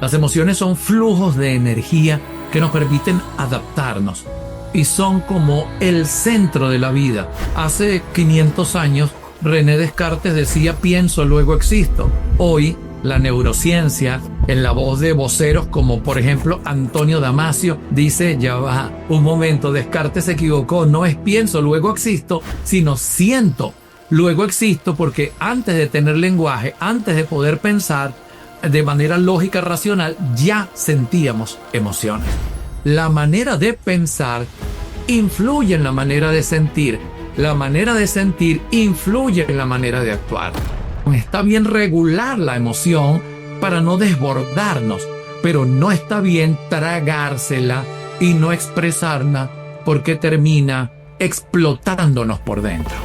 Las emociones son flujos de energía que nos permiten adaptarnos y son como el centro de la vida. Hace 500 años, René Descartes decía pienso, luego existo. Hoy, la neurociencia, en la voz de voceros como por ejemplo Antonio Damasio, dice ya va, un momento, Descartes se equivocó, no es pienso, luego existo, sino siento, luego existo, porque antes de tener lenguaje, antes de poder pensar de manera lógica, racional, ya sentíamos emociones. La manera de pensar influye en la manera de sentir. La manera de sentir influye en la manera de actuar. Está bien regular la emoción para no desbordarnos, pero no está bien tragársela y no expresarla porque termina explotándonos por dentro.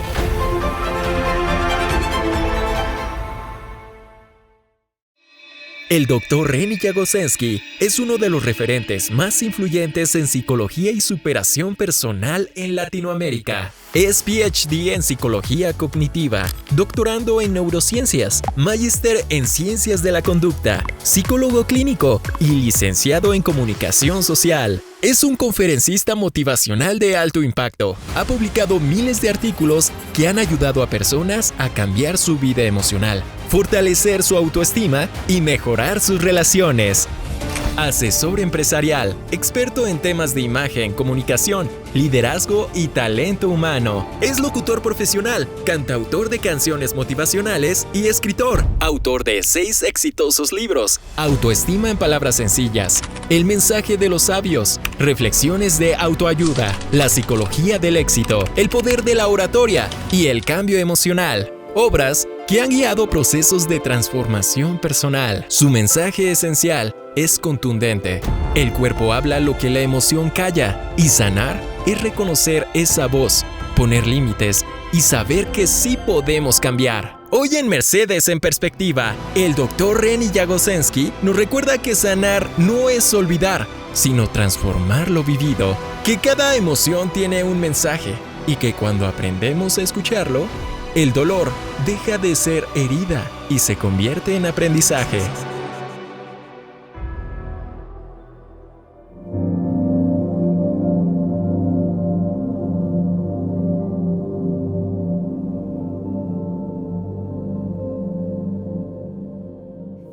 El Dr. Reni Jagosensky es uno de los referentes más influyentes en psicología y superación personal en Latinoamérica. Es PhD en Psicología Cognitiva, doctorando en Neurociencias, magíster en Ciencias de la Conducta, psicólogo clínico y licenciado en Comunicación Social. Es un conferencista motivacional de alto impacto. Ha publicado miles de artículos que han ayudado a personas a cambiar su vida emocional, fortalecer su autoestima y mejorar sus relaciones. Asesor empresarial, experto en temas de imagen, comunicación, liderazgo y talento humano. Es locutor profesional, cantautor de canciones motivacionales y escritor. Autor de 6 exitosos libros: Autoestima en palabras sencillas, El mensaje de los sabios, Reflexiones de autoayuda, La psicología del éxito, El poder de la oratoria y El cambio emocional. Obras que han guiado procesos de transformación personal. Su mensaje esencial es contundente. El cuerpo habla lo que la emoción calla, y sanar es reconocer esa voz, poner límites y saber que sí podemos cambiar. Hoy en Mercedes en Perspectiva, el Dr. Reni Jagosensky nos recuerda que sanar no es olvidar, sino transformar lo vivido, que cada emoción tiene un mensaje y que cuando aprendemos a escucharlo, el dolor deja de ser herida y se convierte en aprendizaje.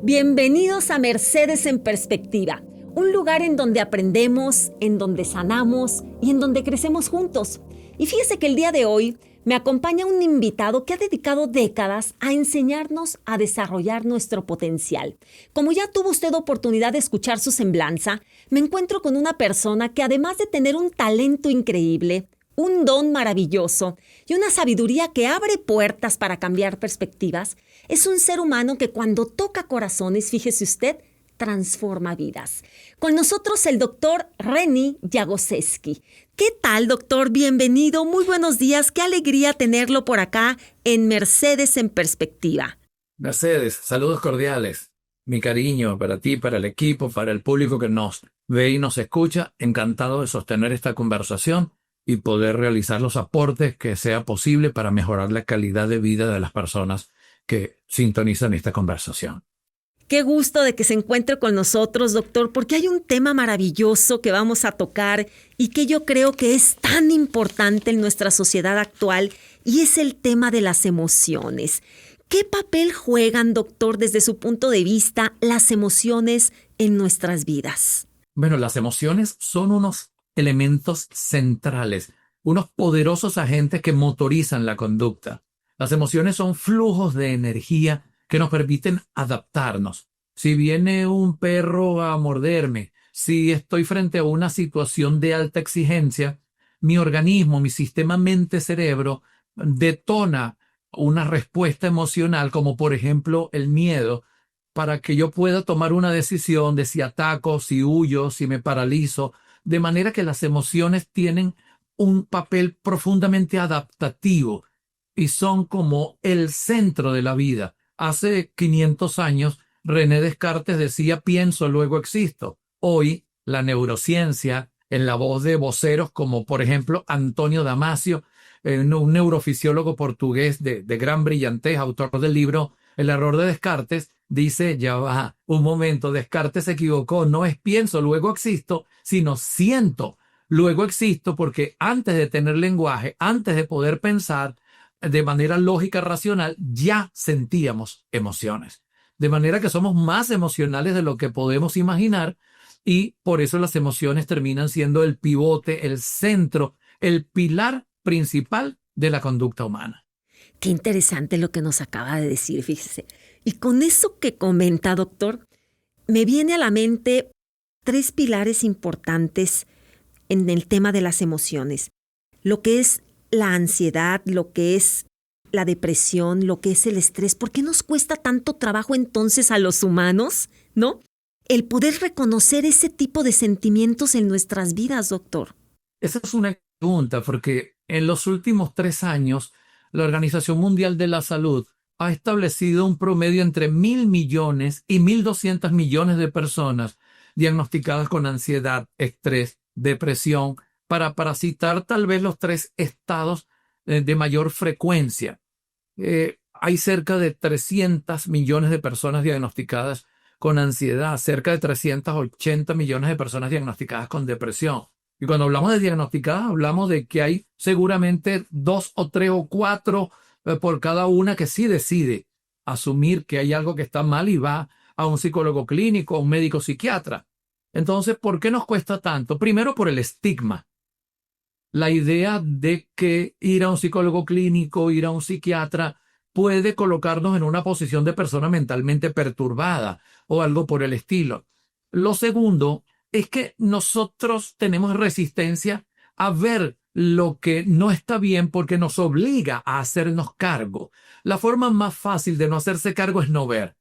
Bienvenidos a Mercedes en Perspectiva, un lugar en donde aprendemos, en donde sanamos y en donde crecemos juntos. Y fíjese que el día de hoy me acompaña un invitado que ha dedicado décadas a enseñarnos a desarrollar nuestro potencial. Como ya tuvo usted oportunidad de escuchar su semblanza, me encuentro con una persona que además de tener un talento increíble, un don maravilloso y una sabiduría que abre puertas para cambiar perspectivas, es un ser humano que cuando toca corazones, fíjese usted, transforma vidas. Con nosotros el doctor Reni Jagosensky. ¿Qué tal, doctor? Bienvenido, muy buenos días. Qué alegría tenerlo por acá en Mercedes en Perspectiva. Mercedes, saludos cordiales. Mi cariño para ti, para el equipo, para el público que nos ve y nos escucha. Encantado de sostener esta conversación y poder realizar los aportes que sea posible para mejorar la calidad de vida de las personas que sintonizan esta conversación. Qué gusto de que se encuentre con nosotros, doctor, porque hay un tema maravilloso que vamos a tocar y que yo creo que es tan importante en nuestra sociedad actual, y es el tema de las emociones. ¿Qué papel juegan, doctor, desde su punto de vista, las emociones en nuestras vidas? Bueno, las emociones son unos elementos centrales, unos poderosos agentes que motorizan la conducta. Las emociones son flujos de energía que nos permiten adaptarnos. Si viene un perro a morderme, si estoy frente a una situación de alta exigencia, mi organismo, mi sistema mente-cerebro detona una respuesta emocional, como por ejemplo el miedo, para que yo pueda tomar una decisión de si ataco, si huyo, si me paralizo, de manera que las emociones tienen un papel profundamente adaptativo y son como el centro de la vida. Hace 500 años, René Descartes decía pienso, luego existo. Hoy, la neurociencia, en la voz de voceros como por ejemplo Antonio Damasio, un neurofisiólogo portugués de gran brillantez, autor del libro El error de Descartes dice, ya va, un momento, Descartes se equivocó, no es pienso, luego existo, sino siento, luego existo, porque antes de tener lenguaje, antes de poder pensar de manera lógica, racional, ya sentíamos emociones. De manera que somos más emocionales de lo que podemos imaginar y por eso las emociones terminan siendo el pivote, el centro, el pilar principal de la conducta humana. Qué interesante lo que nos acaba de decir, fíjese. Y con eso que comenta, doctor, me viene a la mente 3 pilares importantes en el tema de las emociones. Lo que es la ansiedad, lo que es la depresión, lo que es el estrés. ¿Por qué nos cuesta tanto trabajo entonces a los humanos, no? El poder reconocer ese tipo de sentimientos en nuestras vidas, doctor. Esa es una pregunta, porque en los últimos 3 años, la Organización Mundial de la Salud ha establecido un promedio entre 1.000 millones y 1.200 millones de personas diagnosticadas con ansiedad, estrés, depresión, para citar tal vez los 3 estados de mayor frecuencia. Hay cerca de 300 millones de personas diagnosticadas con ansiedad, cerca de 380 millones de personas diagnosticadas con depresión. Y cuando hablamos de diagnosticadas, hablamos de que hay seguramente 2 o 3 o 4 por cada una que sí decide asumir que hay algo que está mal y va a un psicólogo clínico, a un médico psiquiatra. Entonces, ¿por qué nos cuesta tanto? Primero, por el estigma. La idea de que ir a un psicólogo clínico, ir a un psiquiatra, puede colocarnos en una posición de persona mentalmente perturbada o algo por el estilo. Lo segundo es que nosotros tenemos resistencia a ver lo que no está bien porque nos obliga a hacernos cargo. La forma más fácil de no hacerse cargo es no ver.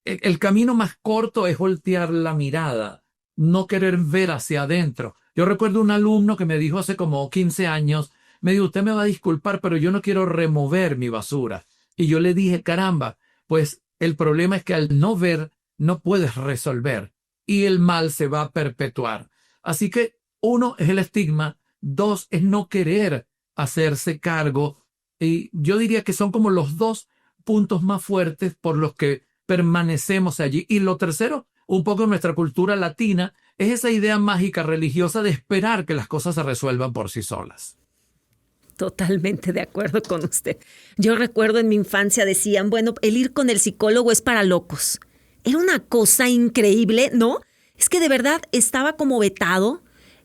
El camino más corto es voltear la mirada, no querer ver hacia adentro. Yo recuerdo un alumno que me dijo hace como 15 años, me dijo, usted me va a disculpar, pero yo no quiero remover mi basura. Y yo le dije, caramba, pues el problema es que al no ver, no puedes resolver y el mal se va a perpetuar. Así que 1 es el estigma, 2 es no querer hacerse cargo. Y yo diría que son como los 2 puntos más fuertes por los que permanecemos allí. Y lo tercero, un poco en nuestra cultura latina, es esa idea mágica religiosa de esperar que las cosas se resuelvan por sí solas. Totalmente de acuerdo con usted. Yo recuerdo en mi infancia decían, bueno, el ir con el psicólogo es para locos. Era una cosa increíble, ¿no? Es que de verdad estaba como vetado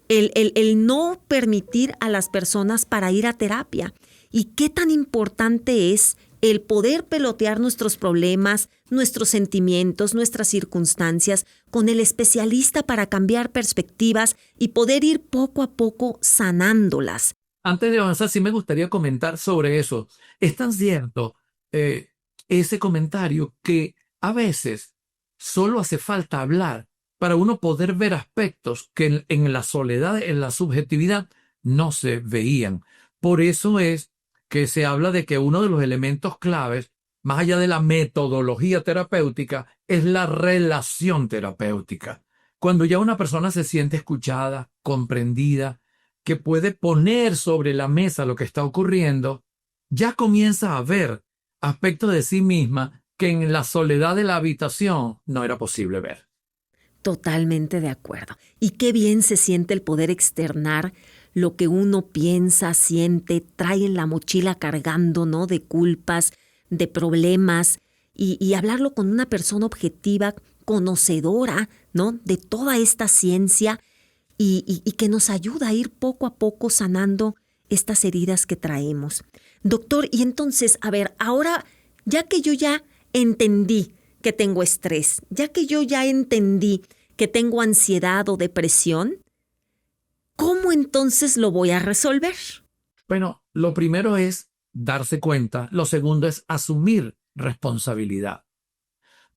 el no permitir a las personas para ir a terapia. Y qué tan importante es el poder pelotear nuestros problemas, nuestros sentimientos, nuestras circunstancias con el especialista para cambiar perspectivas y poder ir poco a poco sanándolas. Antes de avanzar, sí me gustaría comentar sobre eso. Es tan cierto ese comentario que a veces solo hace falta hablar para uno poder ver aspectos que en la soledad, en la subjetividad, no se veían. Por eso es que se habla de que uno de los elementos claves, más allá de la metodología terapéutica, es la relación terapéutica. Cuando ya una persona se siente escuchada, comprendida, que puede poner sobre la mesa lo que está ocurriendo, ya comienza a ver aspectos de sí misma que en la soledad de la habitación no era posible ver. Totalmente de acuerdo. Y qué bien se siente el poder externar lo que uno piensa, siente, trae en la mochila cargando, ¿no? De culpas, de problemas, y hablarlo con una persona objetiva, conocedora, ¿no? De toda esta ciencia y que nos ayuda a ir poco a poco sanando estas heridas que traemos. Doctor, y entonces, a ver, ahora, ya que yo ya entendí que tengo estrés, ya que yo ya entendí que tengo ansiedad o depresión, ¿cómo entonces lo voy a resolver? Bueno, lo primero es darse cuenta, lo segundo es asumir responsabilidad,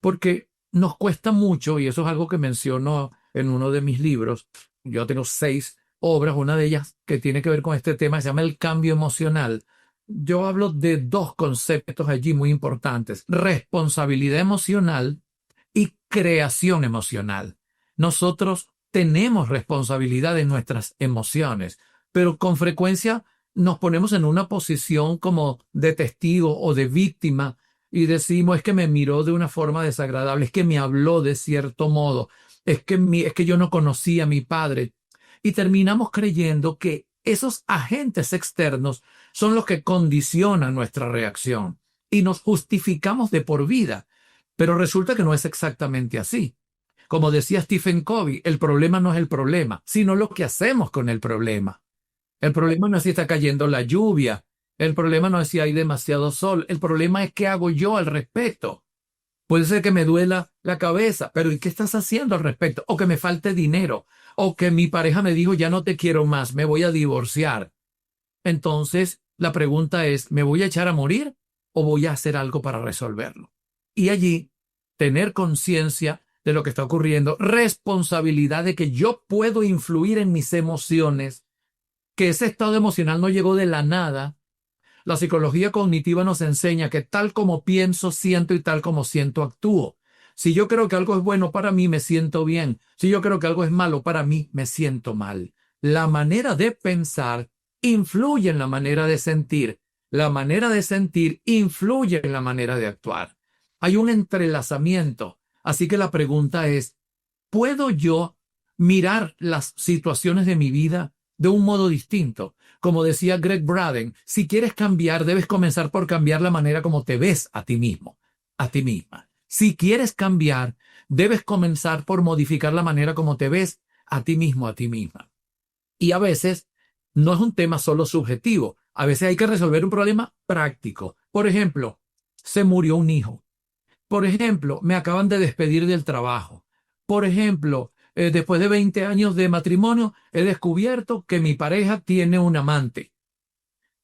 porque nos cuesta mucho, y eso es algo que menciono en uno de mis libros. Yo tengo 6 obras, una de ellas que tiene que ver con este tema, se llama El cambio emocional. Yo hablo de 2 conceptos allí muy importantes: responsabilidad emocional y creación emocional. Nosotros tenemos responsabilidad en nuestras emociones, pero con frecuencia nos ponemos en una posición como de testigo o de víctima y decimos es que me miró de una forma desagradable, es que me habló de cierto modo, es que yo no conocía a mi padre. Y terminamos creyendo que esos agentes externos son los que condicionan nuestra reacción y nos justificamos de por vida. Pero resulta que no es exactamente así. Como decía Stephen Covey, el problema no es el problema, sino lo que hacemos con el problema. El problema no es si está cayendo la lluvia, el problema no es si hay demasiado sol, el problema es qué hago yo al respecto. Puede ser que me duela la cabeza, pero ¿y qué estás haciendo al respecto? O que me falte dinero, o que mi pareja me dijo ya no te quiero más, me voy a divorciar. Entonces, la pregunta es, ¿me voy a echar a morir o voy a hacer algo para resolverlo? Y allí, tener conciencia de lo que está ocurriendo, responsabilidad de que yo puedo influir en mis emociones, que ese estado emocional no llegó de la nada. La psicología cognitiva nos enseña que tal como pienso, siento y tal como siento, actúo. Si yo creo que algo es bueno para mí, me siento bien. Si yo creo que algo es malo para mí, me siento mal. La manera de pensar influye en la manera de sentir. La manera de sentir influye en la manera de actuar. Hay un entrelazamiento. Así que la pregunta es, ¿puedo yo mirar las situaciones de mi vida de un modo distinto? Como decía Greg Braden, si quieres cambiar, debes comenzar por cambiar la manera como te ves a ti mismo, a ti misma. Si quieres cambiar, debes comenzar por modificar la manera como te ves a ti mismo, a ti misma. Y a veces no es un tema solo subjetivo. A veces hay que resolver un problema práctico. Por ejemplo, se murió un hijo. Por ejemplo, me acaban de despedir del trabajo. Por ejemplo, después de 20 años de matrimonio, he descubierto que mi pareja tiene un amante.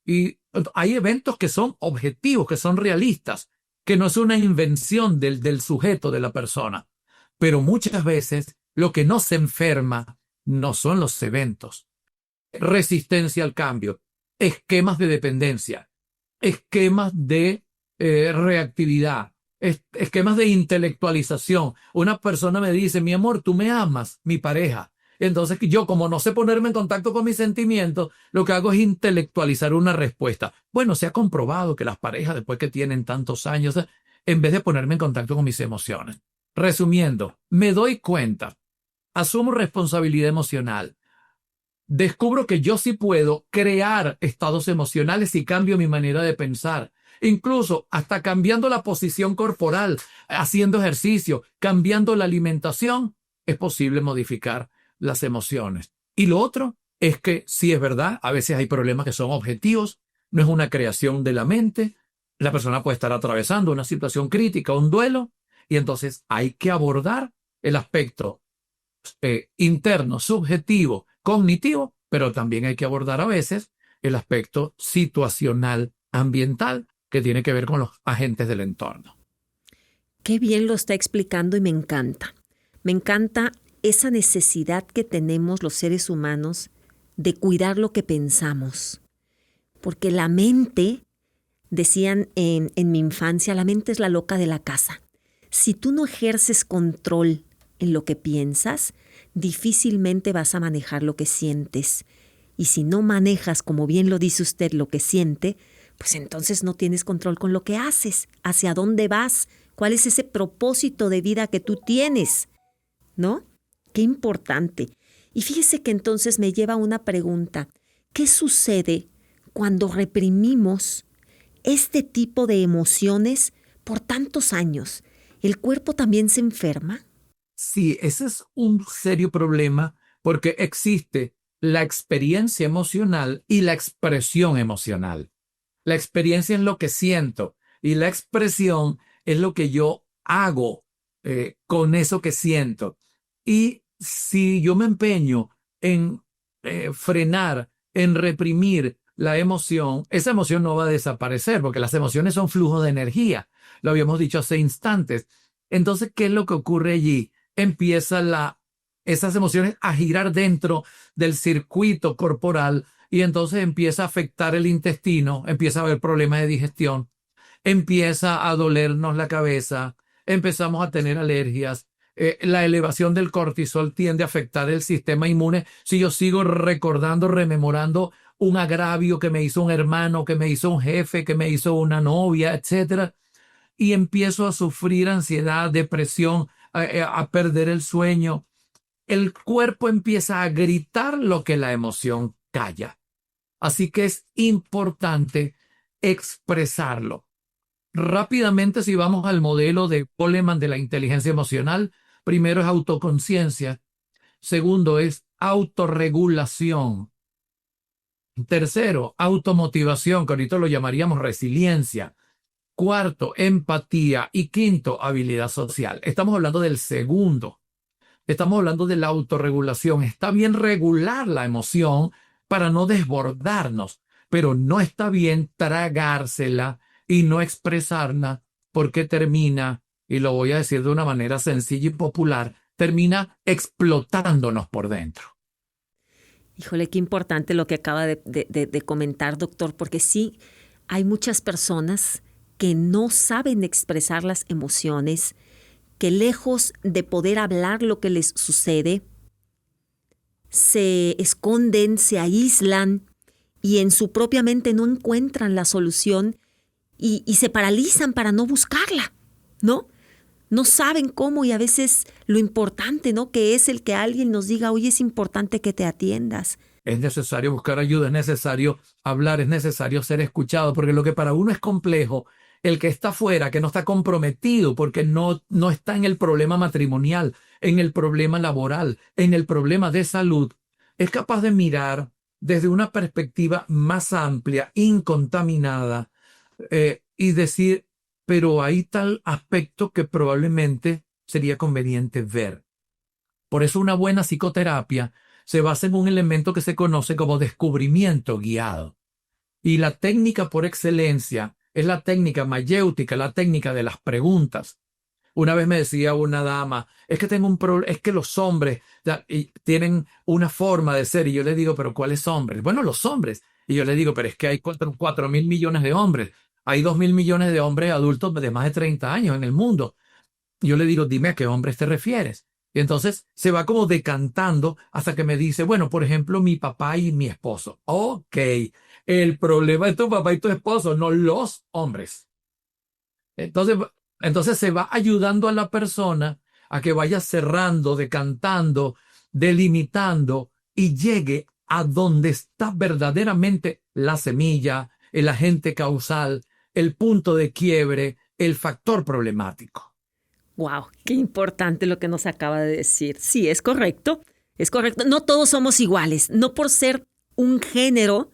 Y hay eventos que son objetivos, que son realistas, que no es una invención del sujeto, de la persona. Pero muchas veces lo que nos enferma no son los eventos. Resistencia al cambio, esquemas de dependencia, esquemas de reactividad, esquemas de intelectualización. Una persona me dice, mi amor, tú me amas, mi pareja. Entonces yo, como no sé ponerme en contacto con mis sentimientos, lo que hago es intelectualizar una respuesta. Bueno, se ha comprobado que las parejas, después que tienen tantos años, en vez de ponerme en contacto con mis emociones. Resumiendo, me doy cuenta, asumo responsabilidad emocional, descubro que yo sí puedo crear estados emocionales y cambio mi manera de pensar. Incluso hasta cambiando la posición corporal, haciendo ejercicio, cambiando la alimentación, es posible modificar las emociones. Y lo otro es que, sí es verdad, a veces hay problemas que son objetivos, no es una creación de la mente, la persona puede estar atravesando una situación crítica, un duelo, y entonces hay que abordar el aspecto interno, subjetivo, cognitivo, pero también hay que abordar a veces el aspecto situacional, ambiental, que tiene que ver con los agentes del entorno. Qué bien lo está explicando y me encanta. Me encanta esa necesidad que tenemos los seres humanos de cuidar lo que pensamos. Porque la mente, decían en mi infancia, la mente es la loca de la casa. Si tú no ejerces control en lo que piensas, difícilmente vas a manejar lo que sientes. Y si no manejas, como bien lo dice usted, lo que siente, pues entonces no tienes control con lo que haces, hacia dónde vas, cuál es ese propósito de vida que tú tienes, ¿no? Qué importante. Y fíjese que entonces me lleva a una pregunta. ¿Qué sucede cuando reprimimos este tipo de emociones por tantos años? ¿El cuerpo también se enferma? Sí, ese es un serio problema porque existe la experiencia emocional y la expresión emocional. La experiencia es lo que siento y la expresión es lo que yo hago con eso que siento. Y si yo me empeño en frenar, en reprimir la emoción, esa emoción no va a desaparecer porque las emociones son flujos de energía. Lo habíamos dicho hace instantes. Entonces, ¿qué es lo que ocurre allí? Empieza esas emociones a girar dentro del circuito corporal y entonces empieza a afectar el intestino, empieza a haber problemas de digestión, empieza a dolernos la cabeza, empezamos a tener alergias. La elevación del cortisol tiende a afectar el sistema inmune. Si yo sigo recordando, rememorando un agravio que me hizo un hermano, que me hizo un jefe, que me hizo una novia, etcétera, y empiezo a sufrir ansiedad, depresión, a perder el sueño. El cuerpo empieza a gritar lo que la emoción calla. Así que es importante expresarlo. Rápidamente, si vamos al modelo de Goleman de la inteligencia emocional, primero es autoconciencia, segundo es autorregulación, tercero, automotivación, que ahorita lo llamaríamos resiliencia, cuarto, empatía y quinto, habilidad social. Estamos hablando del segundo. Estamos hablando de la autorregulación. Está bien regular la emoción para no desbordarnos, pero no está bien tragársela y no expresarla porque termina, y lo voy a decir de una manera sencilla y popular, termina explotándonos por dentro. Híjole, qué importante lo que acaba de comentar, doctor, porque sí, hay muchas personas que no saben expresar las emociones, que lejos de poder hablar lo que les sucede, se esconden, se aíslan y en su propia mente no encuentran la solución y se paralizan para no buscarla, ¿no? No saben cómo y a veces lo importante, ¿no? Que es el que alguien nos diga, oye, es importante que te atiendas. Es necesario buscar ayuda, es necesario hablar, es necesario ser escuchado, porque lo que para uno es complejo, el que está fuera, que no está comprometido, porque no está en el problema matrimonial, en el problema laboral, en el problema de salud, es capaz de mirar desde una perspectiva más amplia, incontaminada, y decir, pero hay tal aspecto que probablemente sería conveniente ver. Por eso una buena psicoterapia se basa en un elemento que se conoce como descubrimiento guiado. Y la técnica por excelencia es la técnica mayéutica, la técnica de las preguntas. Una vez me decía una dama, es que tengo un problema, es que los hombres tienen una forma de ser. Y yo le digo, pero ¿cuáles hombres? Bueno, los hombres. Y yo le digo, pero es que hay 4.000 millones de hombres. Hay 2.000 millones de hombres adultos de más de 30 años en el mundo. Y yo le digo, dime a qué hombres te refieres. Y entonces se va como decantando hasta que me dice, bueno, por ejemplo, mi papá y mi esposo. Ok, el problema es tu papá y tu esposo, no los hombres. Entonces se va ayudando a la persona a que vaya cerrando, decantando, delimitando y llegue a donde está verdaderamente la semilla, el agente causal, el punto de quiebre, el factor problemático. Wow, qué importante lo que nos acaba de decir. Sí, es correcto, es correcto. No todos somos iguales. No por ser un género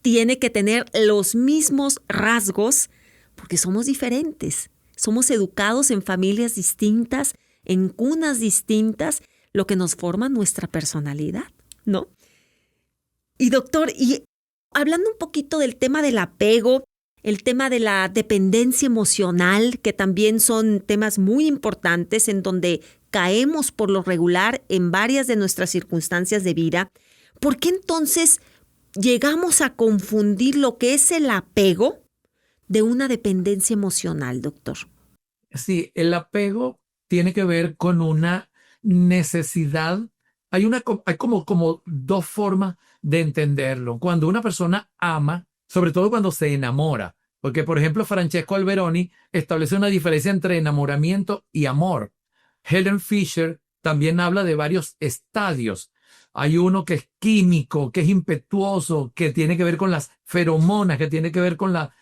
tiene que tener los mismos rasgos, porque somos diferentes. Somos educados en familias distintas, en cunas distintas, lo que nos forma nuestra personalidad, ¿no? Y doctor, y hablando un poquito del tema del apego, el tema de la dependencia emocional, que también son temas muy importantes en donde caemos por lo regular en varias de nuestras circunstancias de vida, ¿por qué entonces llegamos a confundir lo que es el apego de una dependencia emocional, doctor? Sí, el apego tiene que ver con una necesidad. Hay como dos formas de entenderlo. Cuando una persona ama, sobre todo cuando se enamora, porque por ejemplo Francesco Alberoni establece una diferencia entre enamoramiento y amor. Helen Fisher también habla de varios estadios. Hay uno que es químico, que es impetuoso, que tiene que ver con las feromonas, que tiene que ver con la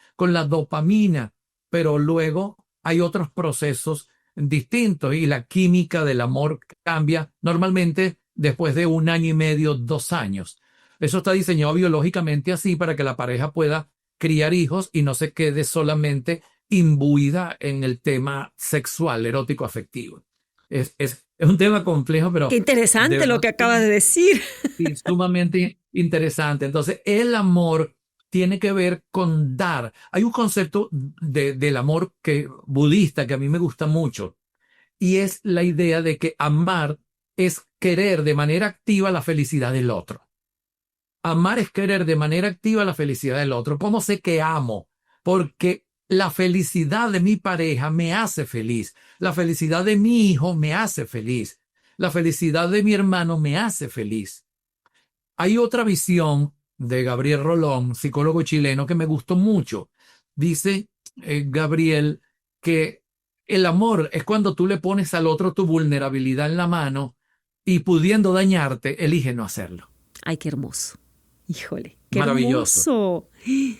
dopamina, pero luego hay otros procesos distintos y la química del amor cambia normalmente después de 1 año y medio, 2 años. Eso está diseñado biológicamente así para que la pareja pueda criar hijos y no se quede solamente imbuida en el tema sexual, erótico, afectivo. Es un tema complejo, pero... Qué interesante lo que acaba de decir. Sí, sumamente interesante. Entonces, el amor tiene que ver con dar. Hay un concepto del amor budista que a mí me gusta mucho y es la idea de que amar es querer de manera activa la felicidad del otro. Amar es querer de manera activa la felicidad del otro. ¿Cómo sé que amo? Porque la felicidad de mi pareja me hace feliz. La felicidad de mi hijo me hace feliz. La felicidad de mi hermano me hace feliz. Hay otra visión de Gabriel Rolón, psicólogo chileno, que me gustó mucho. Dice Gabriel que el amor es cuando tú le pones al otro tu vulnerabilidad en la mano y pudiendo dañarte, elige no hacerlo. Ay, qué hermoso. Híjole, qué Maravilloso. hermoso.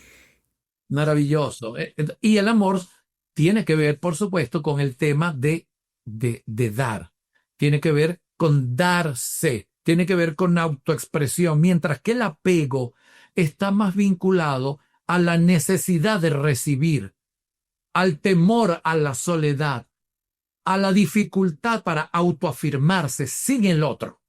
Maravilloso. Y el amor tiene que ver, por supuesto, con el tema de dar. Tiene que ver con darse. Tiene que ver con autoexpresión. Mientras que el apego está más vinculado a la necesidad de recibir, al temor a la soledad, a la dificultad para autoafirmarse sin el otro.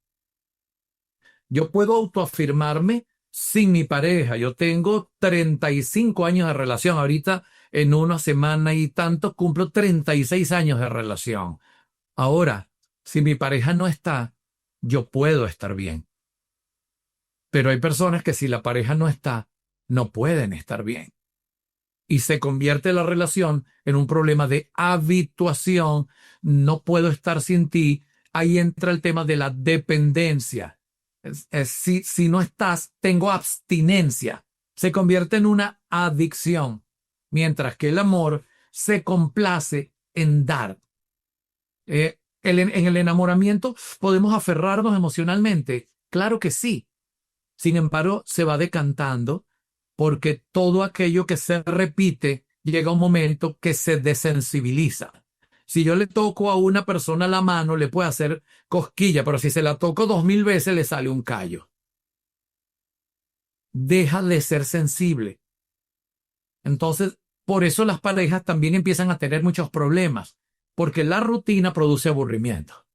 Yo puedo autoafirmarme sin mi pareja. Yo tengo 35 años de relación. Ahorita, en una semana y tanto, cumplo 36 años de relación. Ahora, si mi pareja no está, yo puedo estar bien. Pero hay personas que si la pareja no está, no pueden estar bien. Y se convierte la relación en un problema de habituación. No puedo estar sin ti. Ahí entra el tema de la dependencia. Si no estás, tengo abstinencia. Se convierte en una adicción. Mientras que el amor se complace en dar. En el enamoramiento podemos aferrarnos emocionalmente. Claro que sí. Sin embargo, se va decantando porque todo aquello que se repite llega un momento que se desensibiliza. Si yo le toco a una persona la mano, le puede hacer cosquilla, pero si se la toco 2000 veces, le sale un callo. Deja de ser sensible. Entonces, por eso las parejas también empiezan a tener muchos problemas, porque la rutina produce aburrimiento.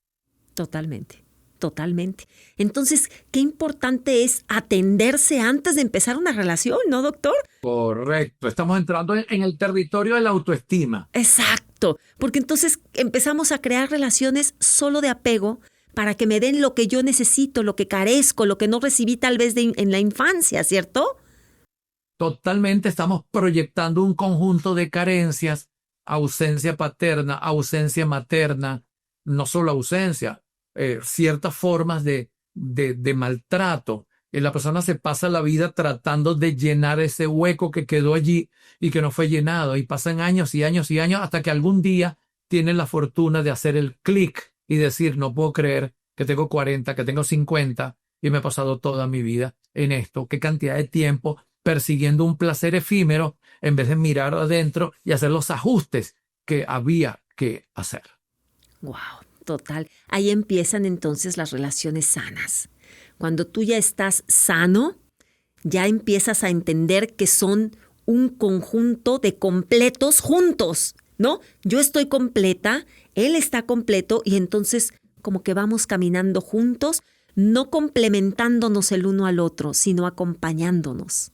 Totalmente. Totalmente. Entonces, qué importante es atenderse antes de empezar una relación, ¿no, doctor? Correcto. Estamos entrando en el territorio de la autoestima. Exacto. Porque entonces empezamos a crear relaciones solo de apego para que me den lo que yo necesito, lo que carezco, lo que no recibí tal vez en la infancia, ¿cierto? Totalmente estamos proyectando un conjunto de carencias, ausencia paterna, ausencia materna, no solo ausencia, ciertas formas de maltrato. La persona se pasa la vida tratando de llenar ese hueco que quedó allí y que no fue llenado. Y pasan años y años y años hasta que algún día tienen la fortuna de hacer el clic y decir, no puedo creer que tengo 40, que tengo 50 y me he pasado toda mi vida en esto. Qué cantidad de tiempo persiguiendo un placer efímero en vez de mirar adentro y hacer los ajustes que había que hacer. Wow. Total. Ahí empiezan entonces las relaciones sanas. Cuando tú ya estás sano, ya empiezas a entender que son un conjunto de completos juntos, ¿no? Yo estoy completa, él está completo y entonces como que vamos caminando juntos, no complementándonos el uno al otro, sino acompañándonos.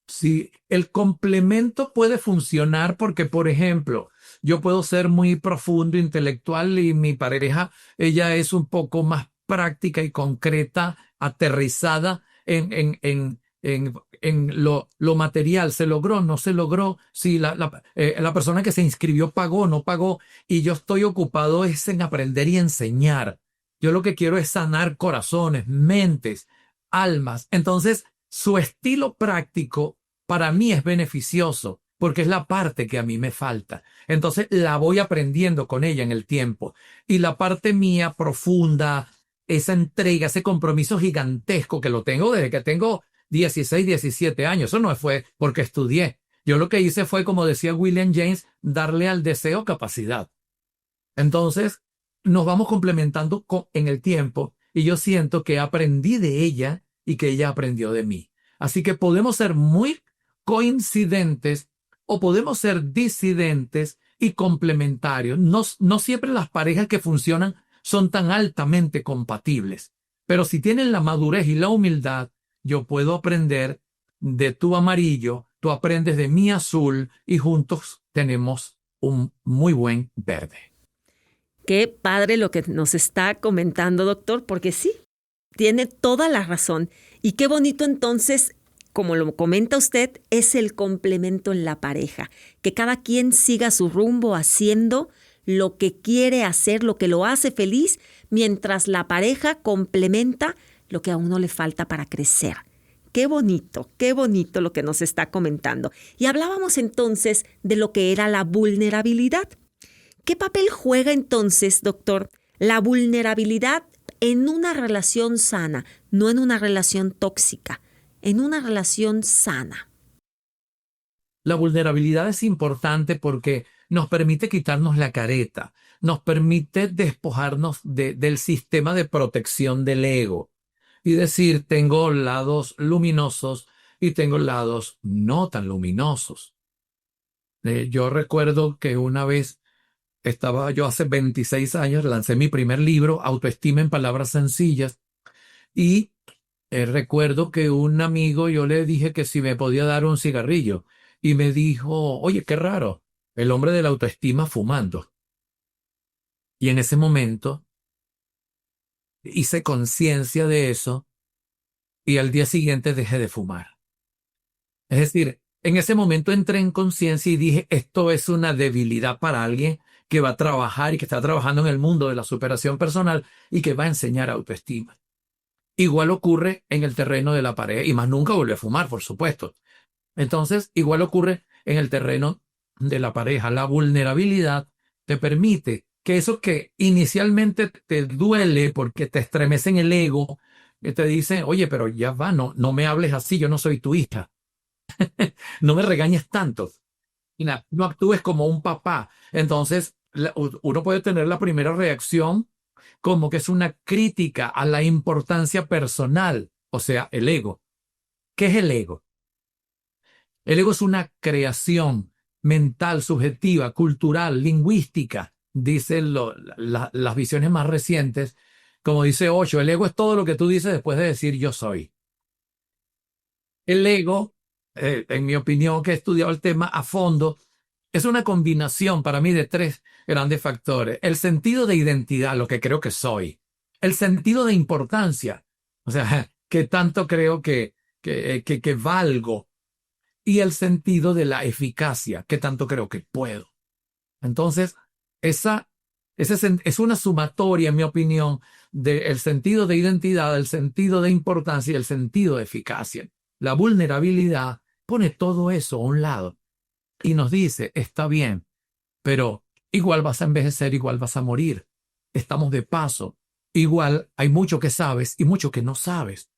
Sí, el complemento puede funcionar porque, por ejemplo, yo puedo ser muy profundo, intelectual y mi pareja, ella es un poco más práctica y concreta, aterrizada en lo material. ¿Se logró? ¿No se logró? Si la persona que se inscribió pagó, no pagó. Y yo estoy ocupado es en aprender y enseñar. Yo lo que quiero es sanar corazones, mentes, almas. Entonces, su estilo práctico para mí es beneficioso porque es la parte que a mí me falta. Entonces la voy aprendiendo con ella en el tiempo. Y la parte mía profunda, esa entrega, ese compromiso gigantesco que lo tengo desde que tengo 16, 17 años. Eso no fue porque estudié. Yo lo que hice fue, como decía William James, darle al deseo capacidad. Entonces nos vamos complementando en el tiempo y yo siento que aprendí de ella y que ella aprendió de mí. Así que podemos ser muy coincidentes o podemos ser disidentes y complementarios. No siempre las parejas que funcionan son tan altamente compatibles, pero si tienen la madurez y la humildad, yo puedo aprender de tu amarillo, tú aprendes de mi azul y juntos tenemos un muy buen verde. Qué padre lo que nos está comentando, doctor, porque sí, tiene toda la razón. Y qué bonito entonces, como lo comenta usted, es el complemento en la pareja. Que cada quien siga su rumbo haciendo lo que quiere hacer, lo que lo hace feliz, mientras la pareja complementa lo que a uno le falta para crecer. qué bonito lo que nos está comentando. Y hablábamos entonces de lo que era la vulnerabilidad. ¿Qué papel juega entonces, doctor, la vulnerabilidad en una relación sana, no en una relación tóxica, en una relación sana? La vulnerabilidad es importante porque nos permite quitarnos la careta, nos permite despojarnos del sistema de protección del ego y decir, tengo lados luminosos y tengo lados no tan luminosos. Yo recuerdo que una vez estaba yo hace 26 años, lancé mi primer libro, Autoestima en Palabras Sencillas, y recuerdo que un amigo yo le dije que si me podía dar un cigarrillo y me dijo, oye, qué raro, el hombre de la autoestima fumando. Y en ese momento hice conciencia de eso y al día siguiente dejé de fumar. Es decir, en ese momento entré en conciencia y dije, esto es una debilidad para alguien que va a trabajar y que está trabajando en el mundo de la superación personal y que va a enseñar autoestima. Igual ocurre en el terreno de la pareja y más nunca volví a fumar, por supuesto. Entonces, igual ocurre en el terreno de la pareja. La vulnerabilidad te permite que eso que inicialmente te duele porque te estremece en el ego, que te dice, oye, pero ya va, no me hables así, yo no soy tu hija. No me regañes tanto. Y no actúes como un papá. Entonces, uno puede tener la primera reacción como que es una crítica a la importancia personal, o sea, el ego. ¿Qué es el ego? El ego es una creación mental, subjetiva, cultural, lingüística, dicen las visiones más recientes. Como dice Osho, el ego es todo lo que tú dices después de decir yo soy. El ego, en mi opinión, que he estudiado el tema a fondo, es una combinación para mí de tres grandes factores. El sentido de identidad, lo que creo que soy. El sentido de importancia, o sea, que tanto creo que valgo. Y el sentido de la eficacia, que tanto creo que puedo. Entonces, es una sumatoria, en mi opinión, del sentido de identidad, el sentido de importancia y el sentido de eficacia. La vulnerabilidad pone todo eso a un lado y nos dice, está bien, pero igual vas a envejecer, igual vas a morir. Estamos de paso. Igual hay mucho que sabes y mucho que no sabes.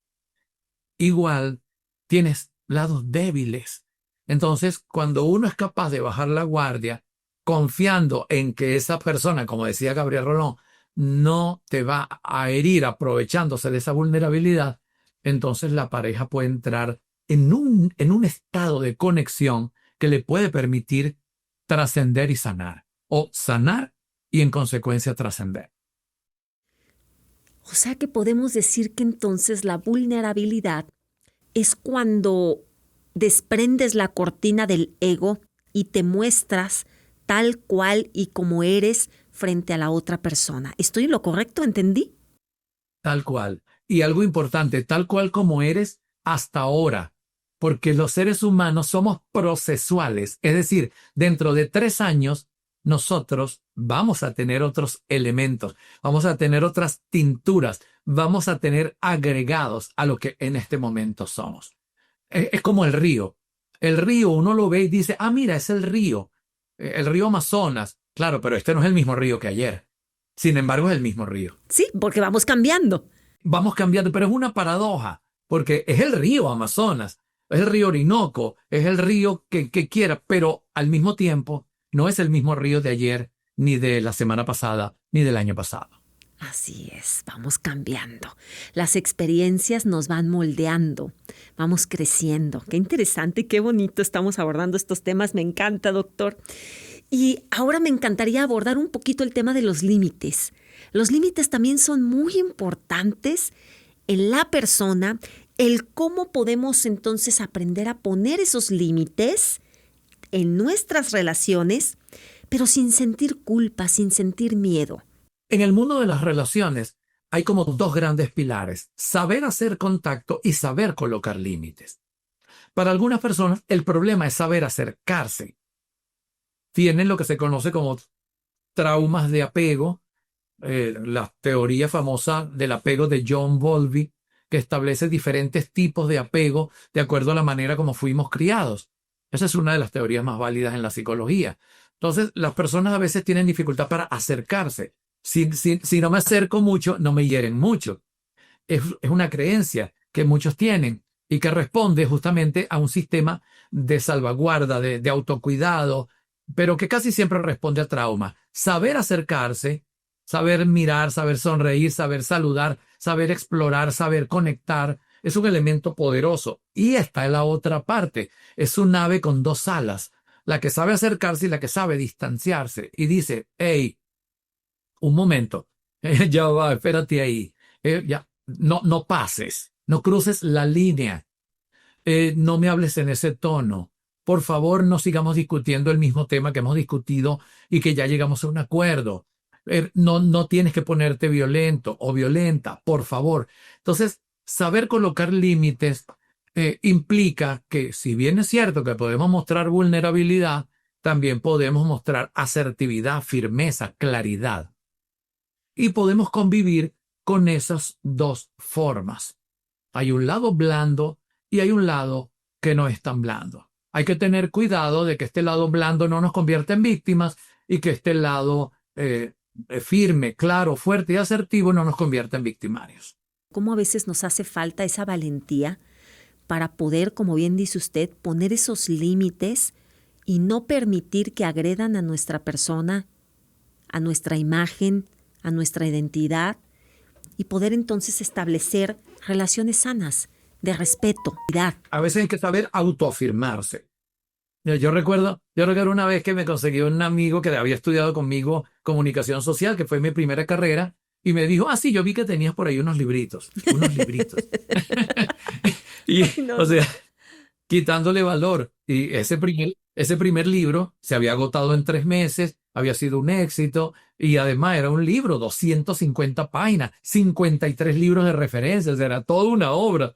Igual tienes lados débiles. Entonces, cuando uno es capaz de bajar la guardia, confiando en que esa persona, como decía Gabriel Rolón, no te va a herir aprovechándose de esa vulnerabilidad, entonces la pareja puede entrar en un estado de conexión que le puede permitir trascender y sanar, o sanar y en consecuencia trascender. O sea que podemos decir que entonces la vulnerabilidad es cuando desprendes la cortina del ego y te muestras tal cual y como eres frente a la otra persona. ¿Estoy en lo correcto? ¿Entendí? Tal cual. Y algo importante, tal cual como eres hasta ahora, porque los seres humanos somos procesuales, es decir, dentro de 3 años nosotros vamos a tener otros elementos, vamos a tener otras tinturas, vamos a tener agregados a lo que en este momento somos. Es como el río. El río uno lo ve y dice, ah, mira, es el río Amazonas. Claro, pero este no es el mismo río que ayer. Sin embargo, es el mismo río. Sí, porque vamos cambiando. Vamos cambiando, pero es una paradoja, porque es el río Amazonas, es el río Orinoco, es el río que quiera, pero al mismo tiempo no es el mismo río de ayer, ni de la semana pasada, ni del año pasado. Así es, vamos cambiando. Las experiencias nos van moldeando, vamos creciendo. Qué interesante, qué bonito estamos abordando estos temas. Me encanta, doctor. Y ahora me encantaría abordar un poquito el tema de los límites. Los límites también son muy importantes en la persona, el cómo podemos entonces aprender a poner esos límites en nuestras relaciones, pero sin sentir culpa, sin sentir miedo. En el mundo de las relaciones hay como 2 grandes pilares: saber hacer contacto y saber colocar límites. Para algunas personas el problema es saber acercarse. Tienen lo que se conoce como traumas de apego, la teoría famosa del apego de John Bowlby, que establece diferentes tipos de apego de acuerdo a la manera como fuimos criados. Esa es una de las teorías más válidas en la psicología. Entonces, las personas a veces tienen dificultad para acercarse. Si no me acerco mucho, no me hieren mucho. Es una creencia que muchos tienen y que responde justamente a un sistema de salvaguarda, de autocuidado, pero que casi siempre responde a trauma. Saber acercarse, saber mirar, saber sonreír, saber saludar, saber explorar, saber conectar, es un elemento poderoso. Y esta es la otra parte. Es un ave con dos alas, la que sabe acercarse y la que sabe distanciarse. Y dice, hey, un momento, ya va, espérate ahí. Ya, no pases, no cruces la línea. No me hables en ese tono. Por favor, no sigamos discutiendo el mismo tema que hemos discutido y que ya llegamos a un acuerdo. No tienes que ponerte violento o violenta, por favor. Entonces, saber colocar límites implica que, si bien es cierto que podemos mostrar vulnerabilidad, también podemos mostrar asertividad, firmeza, claridad. Y podemos convivir con esas dos formas. Hay un lado blando y hay un lado que no es tan blando. Hay que tener cuidado de que este lado blando no nos convierta en víctimas y que este lado firme, claro, fuerte y asertivo no nos convierta en victimarios. ¿Cómo a veces nos hace falta esa valentía para poder, como bien dice usted, poner esos límites y no permitir que agredan a nuestra persona, a nuestra imagen, a nuestra identidad, y poder entonces establecer relaciones sanas, de respeto? A veces hay que saber autoafirmarse. Yo recuerdo una vez que me conseguí un amigo que había estudiado conmigo comunicación social, que fue mi primera carrera, y me dijo, sí, yo vi que tenías por ahí unos libritos. Y, No. o sea, quitándole valor. Y ese primer libro se había agotado en 3 meses, había sido un éxito, y además era un libro, 250 páginas, 53 libros de referencias, era toda una obra,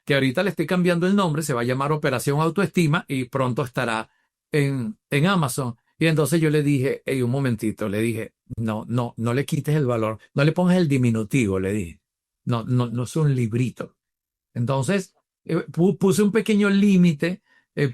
que ahorita le estoy cambiando el nombre, se va a llamar Operación Autoestima, y pronto estará en Amazon. Y entonces yo le dije, un momentito, le dije, no le quites el valor, no le pongas el diminutivo, le dije. No es un librito. Entonces, puse un pequeño límite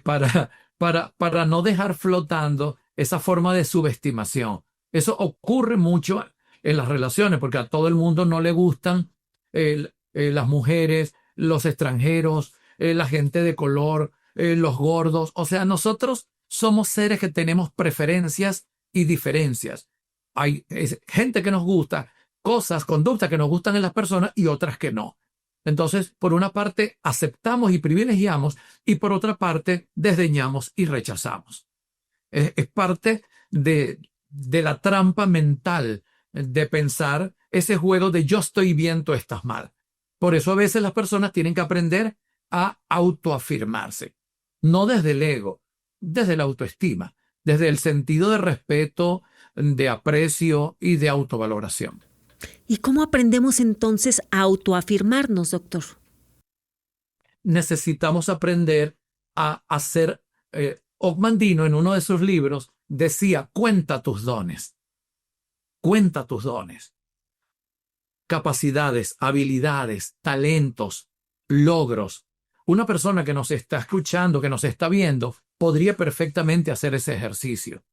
para no dejar flotando esa forma de subestimación. Eso ocurre mucho en las relaciones, porque a todo el mundo no le gustan las mujeres, los extranjeros, la gente de color, los gordos. O sea, nosotros somos seres que tenemos preferencias y diferencias. Hay gente que nos gusta, cosas, conductas que nos gustan en las personas y otras que no. Entonces, por una parte, aceptamos y privilegiamos, y por otra parte, desdeñamos y rechazamos. Es parte de la trampa mental de pensar ese juego de yo estoy bien, tú estás mal. Por eso a veces las personas tienen que aprender a autoafirmarse, no desde el ego, desde la autoestima, desde el sentido de respeto, de aprecio y de autovaloración. ¿Y cómo aprendemos entonces a autoafirmarnos, doctor? Necesitamos aprender a hacer. Ogmandino, en uno de sus libros, decía, cuenta tus dones. Cuenta tus dones. Capacidades, habilidades, talentos, logros. Una persona que nos está escuchando, que nos está viendo, podría perfectamente hacer ese ejercicio.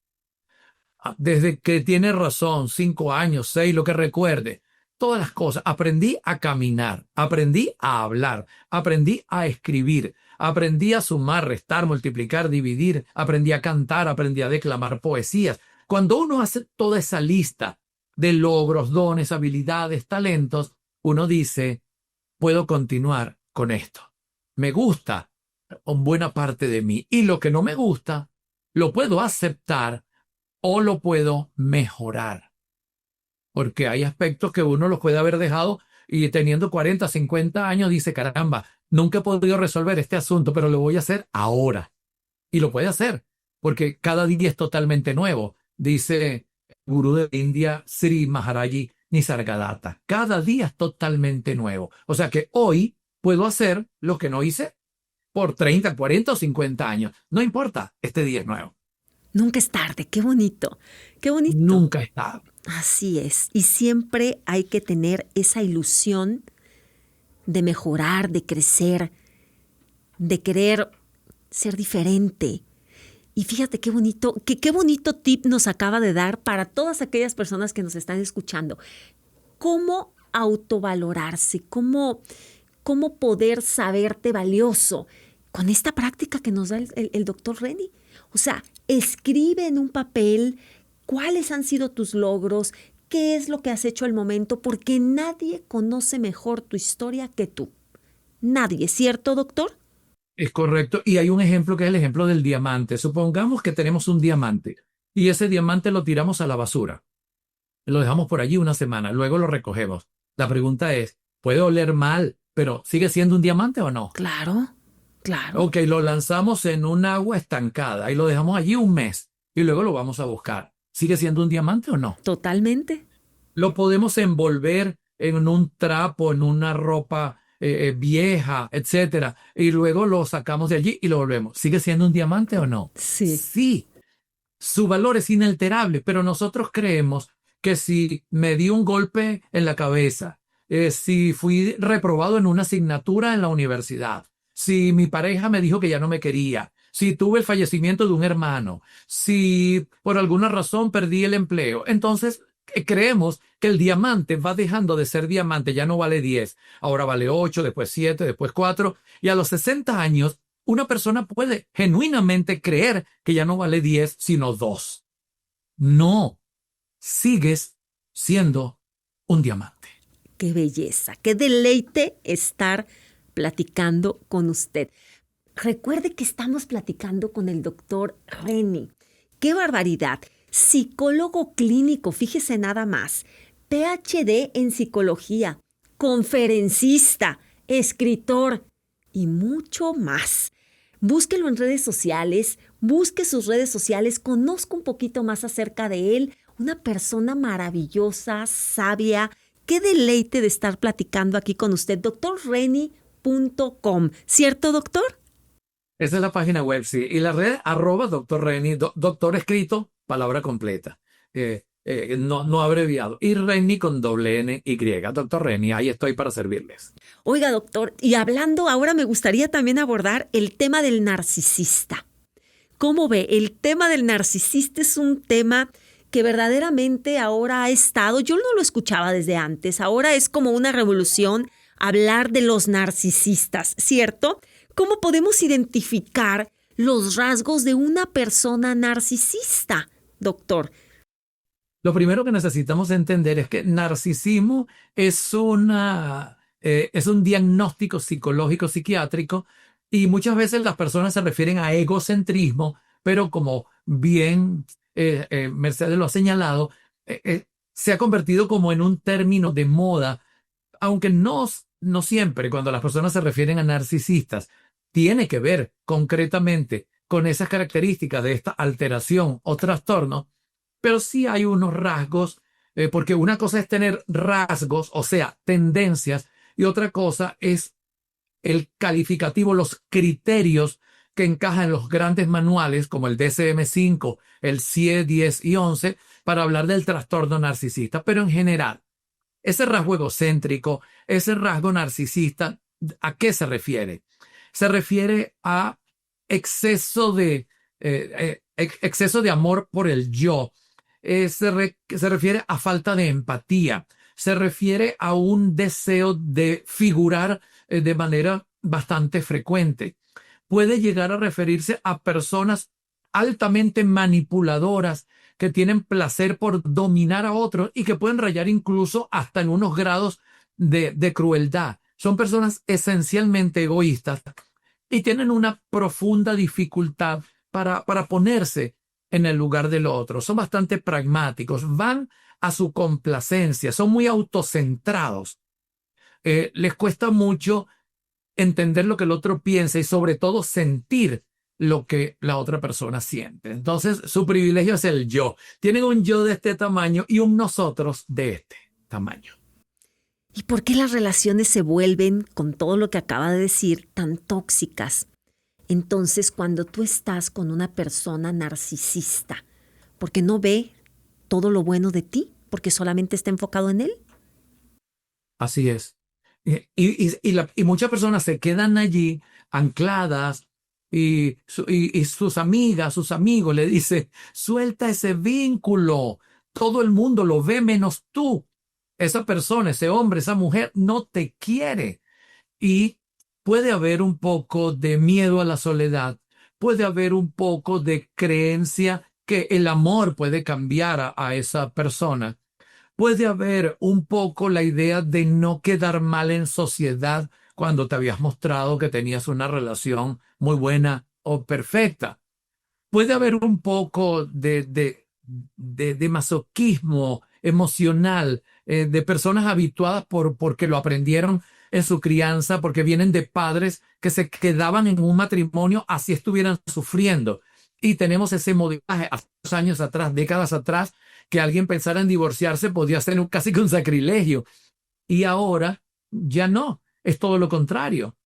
Desde que tiene razón, 5 años, 6, lo que recuerde, todas las cosas. Aprendí a caminar, aprendí a hablar, aprendí a escribir, aprendí a sumar, restar, multiplicar, dividir, aprendí a cantar, aprendí a declamar poesías. Cuando uno hace toda esa lista de logros, dones, habilidades, talentos, uno dice, puedo continuar con esto. Me gusta buena parte de mí, y lo que no me gusta, lo puedo aceptar o lo puedo mejorar. Porque hay aspectos que uno los puede haber dejado y teniendo 40, 50 años dice, caramba, nunca he podido resolver este asunto, pero lo voy a hacer ahora. Y lo puede hacer, porque cada día es totalmente nuevo. Dice el gurú de India, Sri Maharaji Nisargadatta. Cada día es totalmente nuevo. O sea que hoy puedo hacer lo que no hice por 30, 40 o 50 años. No importa, este día es nuevo. Nunca es tarde, qué bonito, qué bonito. Nunca es tarde. Así es, y siempre hay que tener esa ilusión de mejorar, de crecer, de querer ser diferente. Y fíjate qué bonito tip nos acaba de dar para todas aquellas personas que nos están escuchando. Cómo autovalorarse, cómo poder saberte valioso con esta práctica que nos da el doctor Reni. O sea, escribe en un papel cuáles han sido tus logros, qué es lo que has hecho al momento, porque nadie conoce mejor tu historia que tú. Nadie, ¿cierto, doctor? Es correcto. Y hay un ejemplo que es el ejemplo del diamante. Supongamos que tenemos un diamante y ese diamante lo tiramos a la basura. Lo dejamos por allí una semana, luego lo recogemos. La pregunta es, ¿puede oler mal, pero sigue siendo un diamante o no? Claro. Ok, lo lanzamos en un agua estancada y lo dejamos allí un mes y luego lo vamos a buscar. ¿Sigue siendo un diamante o no? Totalmente. Lo podemos envolver en un trapo, en una ropa vieja, etcétera, y luego lo sacamos de allí y lo volvemos. ¿Sigue siendo un diamante o no? Sí. Sí, su valor es inalterable, pero nosotros creemos que si me di un golpe en la cabeza, si fui reprobado en una asignatura en la universidad, si mi pareja me dijo que ya no me quería, si tuve el fallecimiento de un hermano, si por alguna razón perdí el empleo, entonces creemos que el diamante va dejando de ser diamante, ya no vale 10, ahora vale 8, después 7, después 4, y a los 60 años una persona puede genuinamente creer que ya no vale 10, sino 2. No, sigues siendo un diamante. Qué belleza, qué deleite estar platicando con usted. Recuerde que estamos platicando con el doctor Reni. ¡Qué barbaridad! Psicólogo clínico, fíjese nada más. PhD en psicología, conferencista, escritor y mucho más. Búsquelo en redes sociales, busque sus redes sociales, conozca un poquito más acerca de él. Una persona maravillosa, sabia. Qué deleite de estar platicando aquí con usted, drreni.com. ¿Cierto, doctor? Esa es la página web, sí. Y la red @Dr. Reni, doctor escrito, palabra completa. No abreviado. Y Reni con doble N-Y. Doctor Reni, ahí estoy para servirles. Oiga, doctor, y hablando, ahora me gustaría también abordar el tema del narcisista. ¿Cómo ve? El tema del narcisista es un tema que verdaderamente ahora ha estado, yo no lo escuchaba desde antes, ahora es como una revolución hablar de los narcisistas, ¿cierto? ¿Cómo podemos identificar los rasgos de una persona narcisista, doctor? Lo primero que necesitamos entender es que narcisismo es un diagnóstico psicológico psiquiátrico y muchas veces las personas se refieren a egocentrismo, pero como bien Mercedes lo ha señalado, se ha convertido como en un término de moda, aunque no siempre cuando las personas se refieren a narcisistas tiene que ver concretamente con esas características de esta alteración o trastorno, pero sí hay unos rasgos, porque una cosa es tener rasgos, o sea, tendencias, y otra cosa es el calificativo, los criterios que encajan en los grandes manuales como el DSM-5, el CIE 10 y 11, para hablar del trastorno narcisista. Pero en general, ese rasgo egocéntrico, ese rasgo narcisista, ¿a qué se refiere? Se refiere a exceso de amor por el yo. Se refiere a falta de empatía. Se refiere a un deseo de figurar de manera bastante frecuente. Puede llegar a referirse a personas altamente manipuladoras que tienen placer por dominar a otros y que pueden rayar incluso hasta en unos grados de crueldad. Son personas esencialmente egoístas y tienen una profunda dificultad para ponerse en el lugar del otro. Son bastante pragmáticos, van a su complacencia, son muy autocentrados. Les cuesta mucho entender lo que el otro piensa y sobre todo sentir lo que la otra persona siente. Entonces, su privilegio es el yo. Tienen un yo de este tamaño y un nosotros de este tamaño. ¿Y por qué las relaciones se vuelven, con todo lo que acaba de decir, tan tóxicas? Entonces, cuando tú estás con una persona narcisista, ¿porque no ve todo lo bueno de ti? ¿Porque solamente está enfocado en él? Así es. Y muchas personas se quedan allí ancladas y sus amigas, sus amigos le dicen, suelta ese vínculo. Todo el mundo lo ve menos tú. Esa persona, ese hombre, esa mujer no te quiere. Y puede haber un poco de miedo a la soledad. Puede haber un poco de creencia que el amor puede cambiar a esa persona. Puede haber un poco la idea de no quedar mal en sociedad cuando te habías mostrado que tenías una relación muy buena o perfecta. Puede haber un poco de masoquismo emocional, de personas habituadas porque lo aprendieron en su crianza, porque vienen de padres que se quedaban en un matrimonio así estuvieran sufriendo. Y tenemos ese modelaje hace años atrás, décadas atrás, que alguien pensara en divorciarse podía ser casi que un sacrilegio. Y ahora ya no, es todo lo contrario.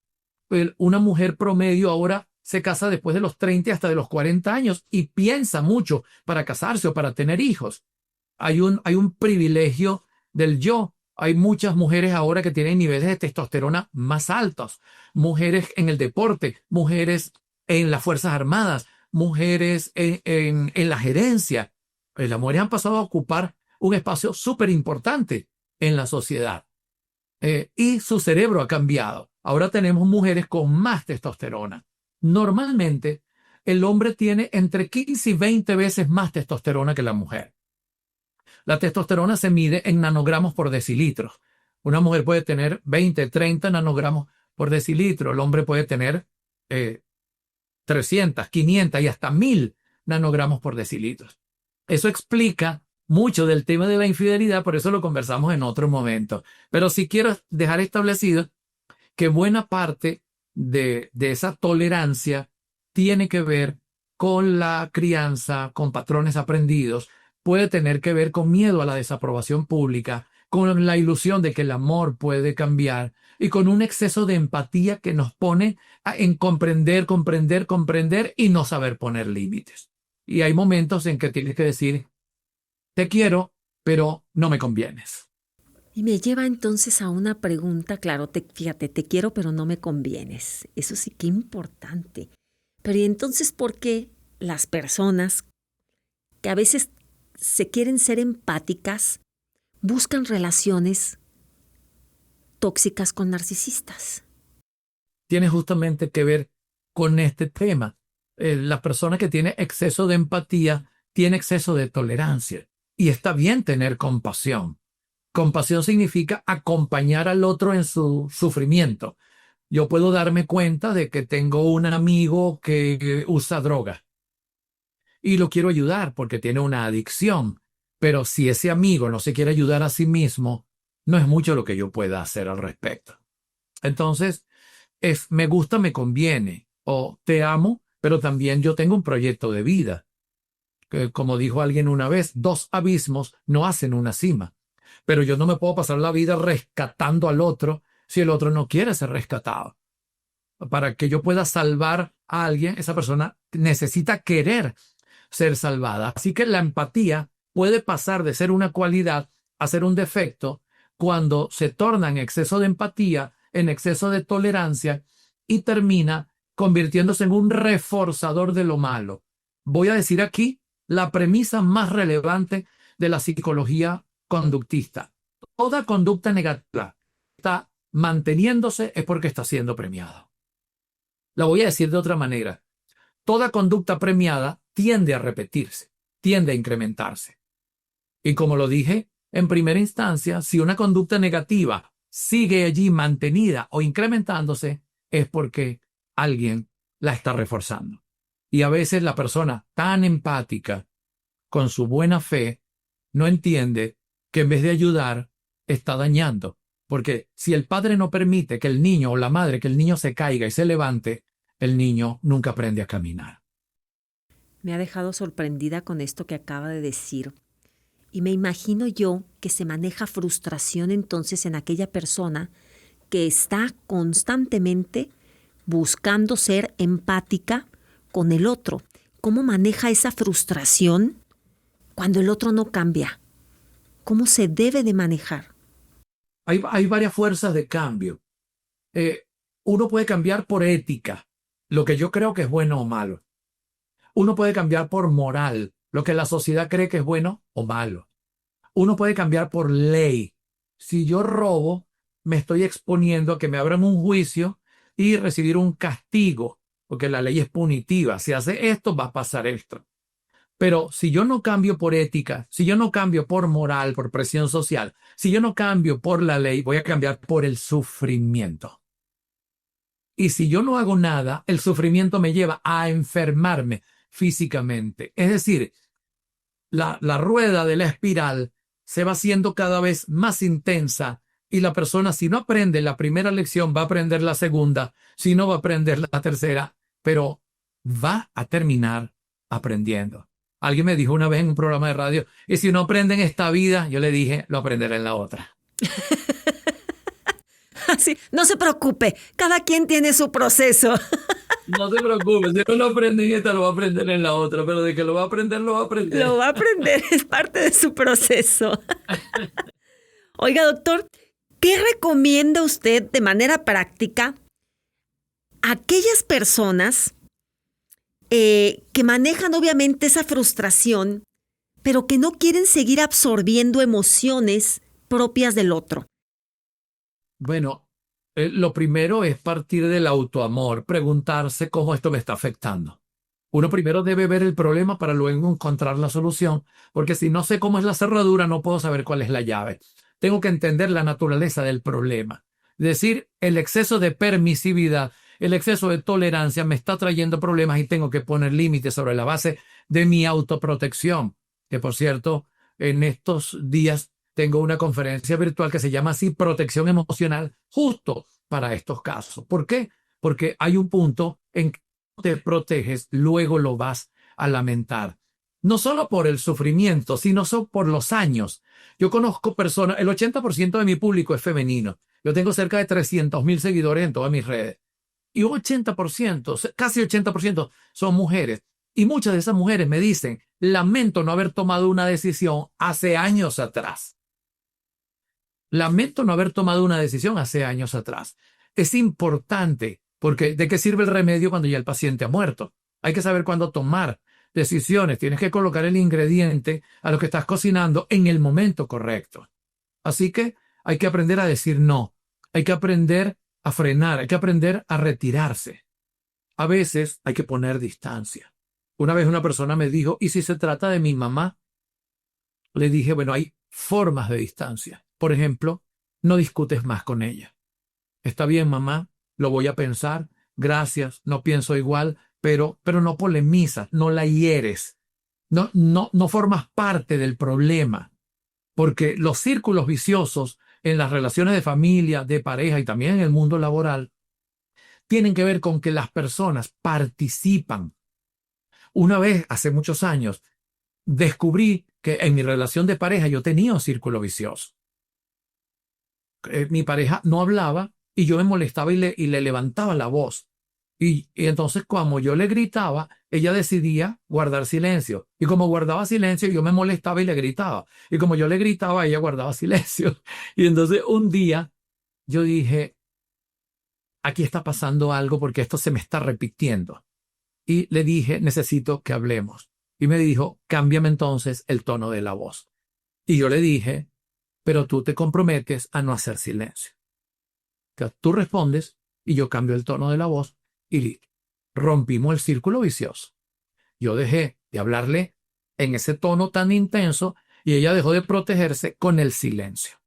Una mujer promedio ahora se casa después de los 30 hasta de los 40 años y piensa mucho para casarse o para tener hijos. Hay un privilegio del yo. Hay muchas mujeres ahora que tienen niveles de testosterona más altos. Mujeres en el deporte, mujeres en las Fuerzas Armadas, mujeres en la gerencia. Las mujeres han pasado a ocupar un espacio súper importante en la sociedad. Y su cerebro ha cambiado. Ahora tenemos mujeres con más testosterona. Normalmente, el hombre tiene entre 15 y 20 veces más testosterona que la mujer. La testosterona se mide en nanogramos por decilitro. Una mujer puede tener 20, 30 nanogramos por decilitro. El hombre puede tener 300, 500 y hasta 1000 nanogramos por decilitro. Eso explica mucho del tema de la infidelidad, por eso lo conversamos en otro momento. Pero sí quiero dejar establecido que buena parte de esa tolerancia tiene que ver con la crianza, con patrones aprendidos, puede tener que ver con miedo a la desaprobación pública, con la ilusión de que el amor puede cambiar y con un exceso de empatía que nos pone en comprender y no saber poner límites. Y hay momentos en que tienes que decir, te quiero, pero no me convienes. Y me lleva entonces a una pregunta, claro, fíjate, te quiero, pero no me convienes. Eso sí que importante. Pero ¿y entonces por qué las personas que a veces se quieren ser empáticas buscan relaciones tóxicas con narcisistas? Tiene justamente que ver con este tema. La persona que tiene exceso de empatía tiene exceso de tolerancia. Y está bien tener compasión. Compasión significa acompañar al otro en su sufrimiento. Yo puedo darme cuenta de que tengo un amigo que usa droga y lo quiero ayudar porque tiene una adicción. Pero si ese amigo no se quiere ayudar a sí mismo, no es mucho lo que yo pueda hacer al respecto. Entonces, me gusta, me conviene, o te amo, pero también yo tengo un proyecto de vida. Que, como dijo alguien una vez, 2 abismos no hacen una cima. Pero yo no me puedo pasar la vida rescatando al otro si el otro no quiere ser rescatado. Para que yo pueda salvar a alguien, esa persona necesita querer ser salvada. Así que la empatía puede pasar de ser una cualidad a ser un defecto cuando se torna en exceso de empatía, en exceso de tolerancia y termina convirtiéndose en un reforzador de lo malo. Voy a decir aquí la premisa más relevante de la psicología conductista. Toda conducta negativa está manteniéndose es porque está siendo premiada. La voy a decir de otra manera. Toda conducta premiada tiende a repetirse, tiende a incrementarse. Y como lo dije en primera instancia, si una conducta negativa sigue allí mantenida o incrementándose, es porque alguien la está reforzando. Y a veces la persona tan empática, con su buena fe, no entiende que en vez de ayudar, está dañando. Porque si el padre no permite que el niño o la madre, que el niño se caiga y se levante, el niño nunca aprende a caminar. Me ha dejado sorprendida con esto que acaba de decir. Y me imagino yo que se maneja frustración entonces en aquella persona que está constantemente buscando ser empática con el otro. ¿Cómo maneja esa frustración cuando el otro no cambia? ¿Cómo se debe de manejar? Hay varias fuerzas de cambio. Uno puede cambiar por ética, lo que yo creo que es bueno o malo. Uno puede cambiar por moral, lo que la sociedad cree que es bueno o malo. Uno puede cambiar por ley. Si yo robo, me estoy exponiendo a que me abran un juicio y recibir un castigo, porque la ley es punitiva. Si hace esto, va a pasar esto. Pero si yo no cambio por ética, si yo no cambio por moral, por presión social, si yo no cambio por la ley, voy a cambiar por el sufrimiento. Y si yo no hago nada, el sufrimiento me lleva a enfermarme físicamente. Es decir, la rueda de la espiral se va haciendo cada vez más intensa y la persona, si no aprende la primera lección, va a aprender la segunda, si no va a aprender la tercera, pero va a terminar aprendiendo. Alguien me dijo una vez en un programa de radio, y si no aprende en esta vida, yo le dije, lo aprenderé en la otra. Así, no se preocupe, cada quien tiene su proceso. No se preocupe, si no lo aprende en esta, lo va a aprender en la otra, pero de que lo va a aprender, lo va a aprender. Lo va a aprender, es parte de su proceso. Oiga, doctor, ¿qué recomienda usted de manera práctica a aquellas personas que manejan obviamente esa frustración, pero que no quieren seguir absorbiendo emociones propias del otro? Bueno, lo primero es partir del autoamor, preguntarse cómo esto me está afectando. Uno primero debe ver el problema para luego encontrar la solución, porque si no sé cómo es la cerradura, no puedo saber cuál es la llave. Tengo que entender la naturaleza del problema. Es decir, el exceso de permisividad, el exceso de tolerancia me está trayendo problemas y tengo que poner límites sobre la base de mi autoprotección. Que por cierto, en estos días tengo una conferencia virtual que se llama así, Protección Emocional, justo para estos casos. ¿Por qué? Porque hay un punto en que te proteges, luego lo vas a lamentar. No solo por el sufrimiento, sino por los años. Yo conozco personas, el 80% de mi público es femenino. Yo tengo cerca de 300,000 seguidores en todas mis redes. Y un 80%, casi 80% son mujeres. Y muchas de esas mujeres me dicen, lamento no haber tomado una decisión hace años atrás. Lamento no haber tomado una decisión hace años atrás. Es importante, porque ¿de qué sirve el remedio cuando ya el paciente ha muerto? Hay que saber cuándo tomar decisiones. Tienes que colocar el ingrediente a lo que estás cocinando en el momento correcto. Así que hay que aprender a decir no. Hay que aprender a frenar. Hay que aprender a retirarse. A veces hay que poner distancia. Una vez una persona me dijo, ¿y si se trata de mi mamá? Le dije, bueno, hay formas de distancia. Por ejemplo, no discutes más con ella. Está bien, mamá, lo voy a pensar. Gracias, no pienso igual, pero no polemizas, no la hieres. No formas parte del problema. Porque los círculos viciosos en las relaciones de familia, de pareja y también en el mundo laboral tienen que ver con que las personas participan. Una vez, hace muchos años, descubrí que en mi relación de pareja yo tenía un círculo vicioso. Mi pareja no hablaba y yo me molestaba y le levantaba la voz. Y entonces como yo le gritaba, ella decidía guardar silencio. Y como guardaba silencio, yo me molestaba y le gritaba. Y como yo le gritaba, ella guardaba silencio. Y entonces un día yo dije, aquí está pasando algo porque esto se me está repitiendo. Y le dije, necesito que hablemos. Y me dijo, cámbiame entonces el tono de la voz. Y yo le dije, pero tú te comprometes a no hacer silencio. Que tú respondes y yo cambio el tono de la voz y rompimos el círculo vicioso. Yo dejé de hablarle en ese tono tan intenso y ella dejó de protegerse con el silencio.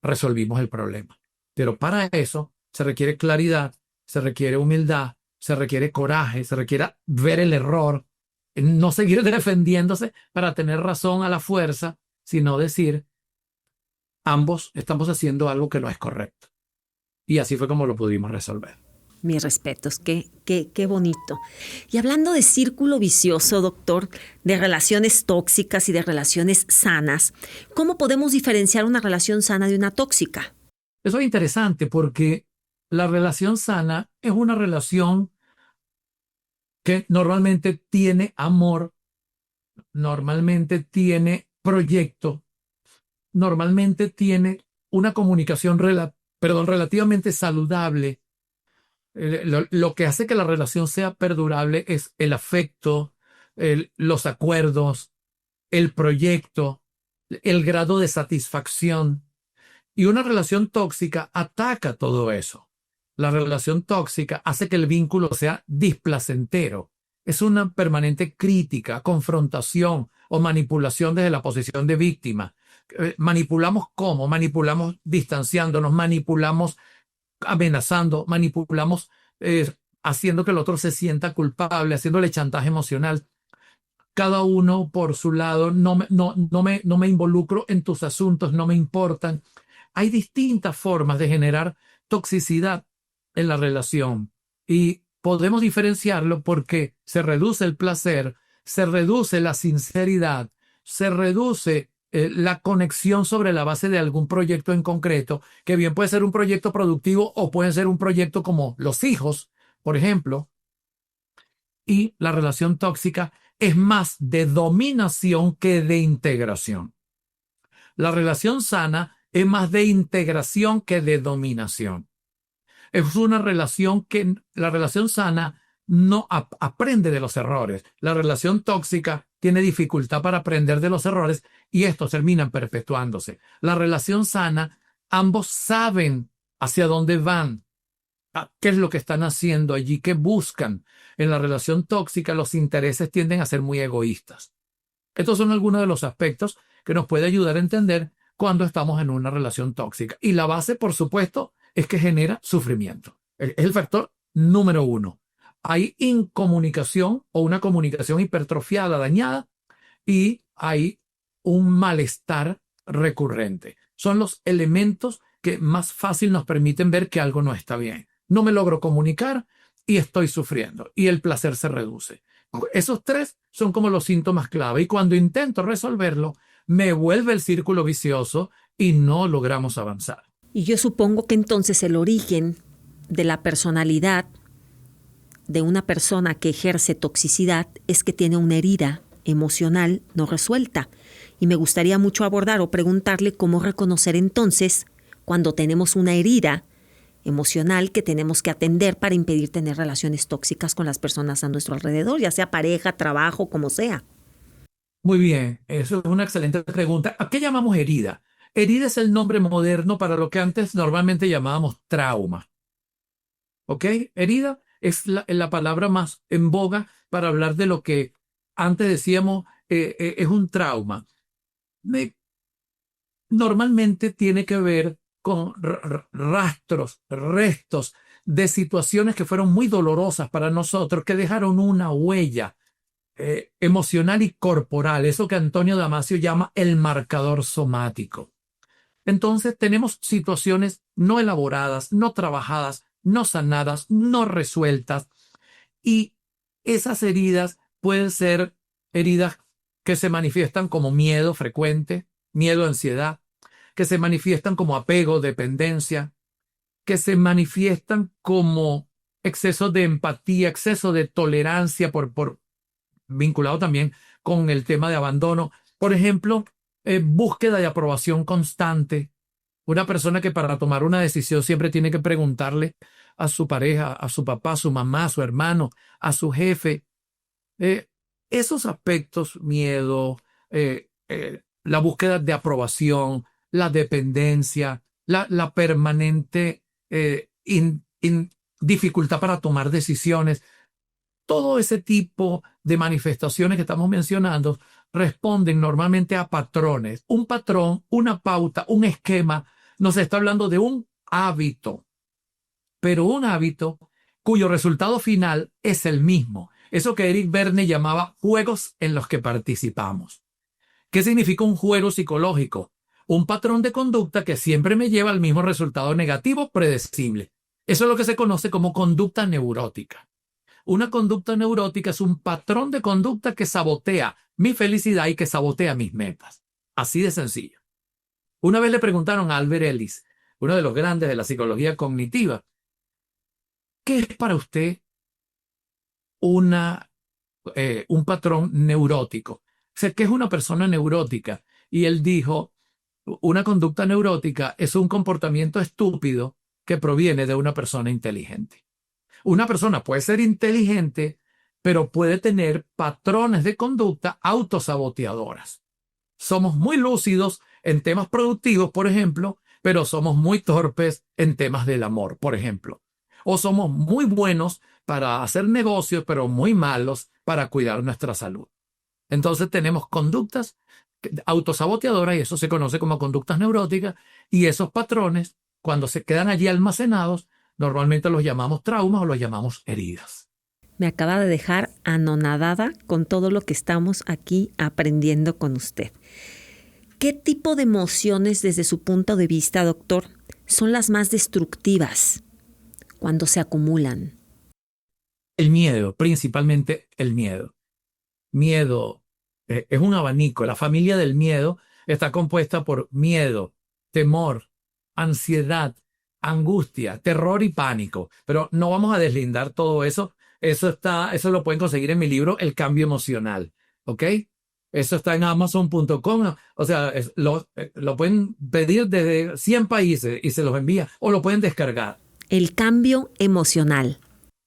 Resolvimos el problema. Pero para eso se requiere claridad, se requiere humildad, se requiere coraje, se requiere ver el error, no seguir defendiéndose para tener razón a la fuerza, sino decir, ambos estamos haciendo algo que no es correcto. Y así fue como lo pudimos resolver. Mis respetos, qué bonito. Y hablando de círculo vicioso, doctor, de relaciones tóxicas y de relaciones sanas, ¿cómo podemos diferenciar una relación sana de una tóxica? Eso es interesante porque la relación sana es una relación que normalmente tiene amor, normalmente tiene proyecto, normalmente tiene una comunicación relativamente saludable, lo que hace que la relación sea perdurable es el afecto, los acuerdos, el proyecto, el grado de satisfacción. Y una relación tóxica ataca todo eso. La relación tóxica hace que el vínculo sea displacentero. Es una permanente crítica, confrontación o manipulación desde la posición de víctima. ¿Manipulamos cómo? Manipulamos distanciándonos, manipulamos amenazando, manipulamos haciendo que el otro se sienta culpable, haciéndole chantaje emocional. Cada uno por su lado, no me involucro en tus asuntos, no me importan. Hay distintas formas de generar toxicidad en la relación y podemos diferenciarlo porque se reduce el placer, se reduce la sinceridad, se reduce la conexión sobre la base de algún proyecto en concreto, que bien puede ser un proyecto productivo o puede ser un proyecto como los hijos, por ejemplo. Y la relación tóxica es más de dominación que de integración. La relación sana es más de integración que de dominación. Es una relación que la relación sana no aprende de los errores. La relación tóxica tiene dificultad para aprender de los errores y estos terminan perpetuándose. La relación sana, ambos saben hacia dónde van, qué es lo que están haciendo allí, qué buscan. En la relación tóxica los intereses tienden a ser muy egoístas. Estos son algunos de los aspectos que nos puede ayudar a entender cuando estamos en una relación tóxica. Y la base, por supuesto, es que genera sufrimiento. Es el factor número uno. Hay incomunicación o una comunicación hipertrofiada, dañada, y hay un malestar recurrente. Son los elementos que más fácil nos permiten ver que algo no está bien. No me logro comunicar y estoy sufriendo y el placer se reduce. Esos tres son como los síntomas clave y cuando intento resolverlo, me vuelve el círculo vicioso y no logramos avanzar. Y yo supongo que entonces el origen de la personalidad de una persona que ejerce toxicidad es que tiene una herida emocional no resuelta. Y me gustaría mucho abordar o preguntarle cómo reconocer entonces cuando tenemos una herida emocional que tenemos que atender para impedir tener relaciones tóxicas con las personas a nuestro alrededor, ya sea pareja, trabajo, como sea. Muy bien, eso es una excelente pregunta. ¿A qué llamamos herida? Herida es el nombre moderno para lo que antes normalmente llamábamos trauma. ¿Ok? Herida es la palabra más en boga para hablar de lo que antes decíamos es un trauma. Normalmente tiene que ver con rastros, restos de situaciones que fueron muy dolorosas para nosotros, que dejaron una huella emocional y corporal, eso que Antonio Damasio llama el marcador somático. Entonces tenemos situaciones no elaboradas, no trabajadas, no sanadas, no resueltas, y esas heridas pueden ser heridas que se manifiestan como miedo frecuente, miedo, ansiedad, que se manifiestan como apego, dependencia, que se manifiestan como exceso de empatía, exceso de tolerancia vinculado también con el tema de abandono. Por ejemplo, búsqueda de aprobación constante. Una persona que para tomar una decisión siempre tiene que preguntarle a su pareja, a su papá, a su mamá, a su hermano, a su jefe. Esos aspectos, miedo, la búsqueda de aprobación, la dependencia, la permanente dificultad para tomar decisiones, todo ese tipo de manifestaciones que estamos mencionando responden normalmente a patrones. Un patrón, una pauta, un esquema, nos está hablando de un hábito, pero un hábito cuyo resultado final es el mismo. Eso que Eric Berne llamaba juegos en los que participamos. ¿Qué significa un juego psicológico? Un patrón de conducta que siempre me lleva al mismo resultado negativo predecible. Eso es lo que se conoce como conducta neurótica. Una conducta neurótica es un patrón de conducta que sabotea mi felicidad y que sabotea mis metas. Así de sencillo. Una vez le preguntaron a Albert Ellis, uno de los grandes de la psicología cognitiva, ¿qué es para usted un patrón neurótico? O sea, ¿qué es una persona neurótica? Y él dijo, Una conducta neurótica es un comportamiento estúpido que proviene de una persona inteligente. Una persona puede ser inteligente, pero puede tener patrones de conducta autosaboteadoras. Somos muy lúcidos en temas productivos, por ejemplo, pero somos muy torpes en temas del amor, por ejemplo. O somos muy buenos para hacer negocios, pero muy malos para cuidar nuestra salud. Entonces tenemos conductas autosaboteadoras y eso se conoce como conductas neuróticas, y esos patrones, cuando se quedan allí almacenados, normalmente los llamamos traumas o los llamamos heridas. Me acaba de dejar anonadada con todo lo que estamos aquí aprendiendo con usted. ¿Qué tipo de emociones, desde su punto de vista, doctor, son las más destructivas cuando se acumulan? El miedo, principalmente el miedo. Miedo es un abanico. La familia del miedo está compuesta por miedo, temor, ansiedad, angustia, terror y pánico. Pero no vamos a deslindar todo eso. Eso lo pueden conseguir en mi libro El Cambio Emocional. ¿Ok? Eso está en Amazon.com. O sea, lo pueden pedir desde 100 países y se los envía. O lo pueden descargar. El cambio emocional.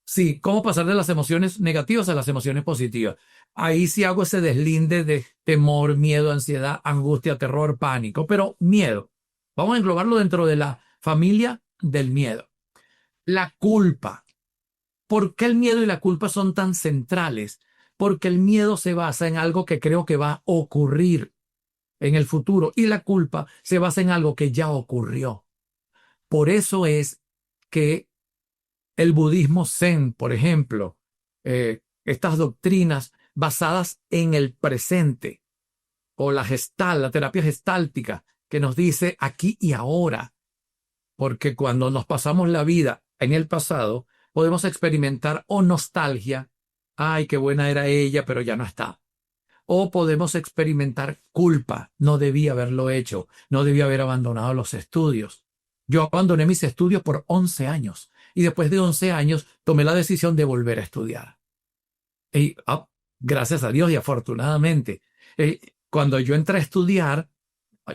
Sí, cómo pasar de las emociones negativas a las emociones positivas. Ahí sí hago ese deslinde de temor, miedo, ansiedad, angustia, terror, pánico. Pero miedo. Vamos a englobarlo dentro de la familia del miedo. La culpa. ¿Por qué el miedo y la culpa son tan centrales? Porque el miedo se basa en algo que creo que va a ocurrir en el futuro y la culpa se basa en algo que ya ocurrió. Por eso es que el budismo zen, por ejemplo, estas doctrinas basadas en el presente, o la terapia gestáltica, que nos dice aquí y ahora, porque cuando nos pasamos la vida en el pasado, podemos experimentar o nostalgia, ay, qué buena era ella, pero ya no está. O podemos experimentar culpa, no debí haberlo hecho, no debí haber abandonado los estudios. Yo abandoné mis estudios por 11 años y después de 11 años tomé la decisión de volver a estudiar. Y gracias a Dios y afortunadamente, cuando yo entré a estudiar,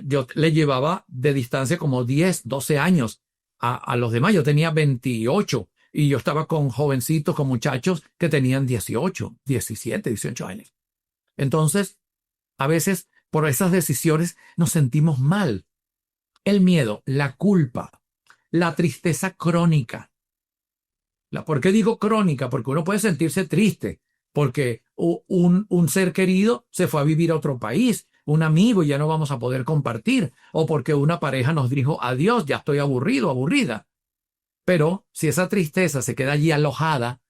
yo le llevaba de distancia como 10, 12 años a los demás. Yo tenía 28 y yo estaba con jovencitos, con muchachos que tenían 18, 17, 18 años. Entonces, a veces por esas decisiones nos sentimos mal. El miedo, la culpa, la tristeza crónica. ¿Por qué digo crónica? Porque uno puede sentirse triste porque un ser querido se fue a vivir a otro país, un amigo y ya no vamos a poder compartir, o porque una pareja nos dijo adiós, ya estoy aburrido, aburrida. Pero si esa tristeza se queda allí alojada,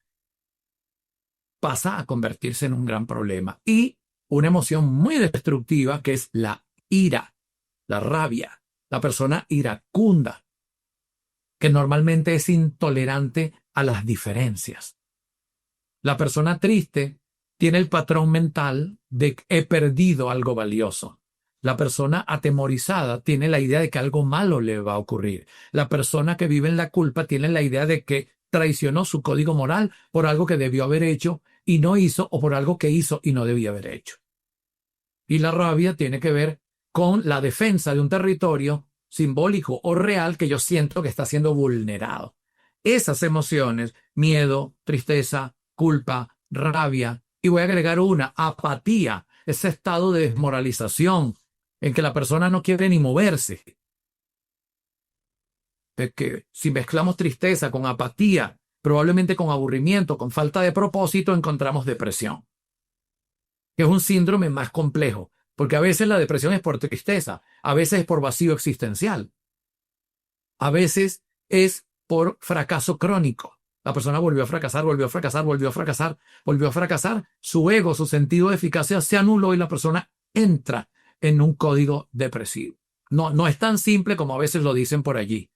pasa a convertirse en un gran problema. Y una emoción muy destructiva que es la ira, la rabia, la persona iracunda, que normalmente es intolerante a las diferencias. La persona triste tiene el patrón mental de que he perdido algo valioso. La persona atemorizada tiene la idea de que algo malo le va a ocurrir. La persona que vive en la culpa tiene la idea de que traicionó su código moral por algo que debió haber hecho y no hizo, o por algo que hizo y no debía haber hecho. Y la rabia tiene que ver con la defensa de un territorio simbólico o real que yo siento que está siendo vulnerado. Esas emociones, miedo, tristeza, culpa, rabia, y voy a agregar una, apatía, ese estado de desmoralización en que la persona no quiere ni moverse. Es que si mezclamos tristeza con apatía, probablemente con aburrimiento, con falta de propósito, encontramos depresión, que es un síndrome más complejo, porque a veces la depresión es por tristeza, a veces es por vacío existencial, a veces es por fracaso crónico. La persona volvió a fracasar, volvió a fracasar, volvió a fracasar, volvió a fracasar. Su ego, su sentido de eficacia se anuló y la persona entra en un código depresivo. No es tan simple como a veces lo dicen por allí.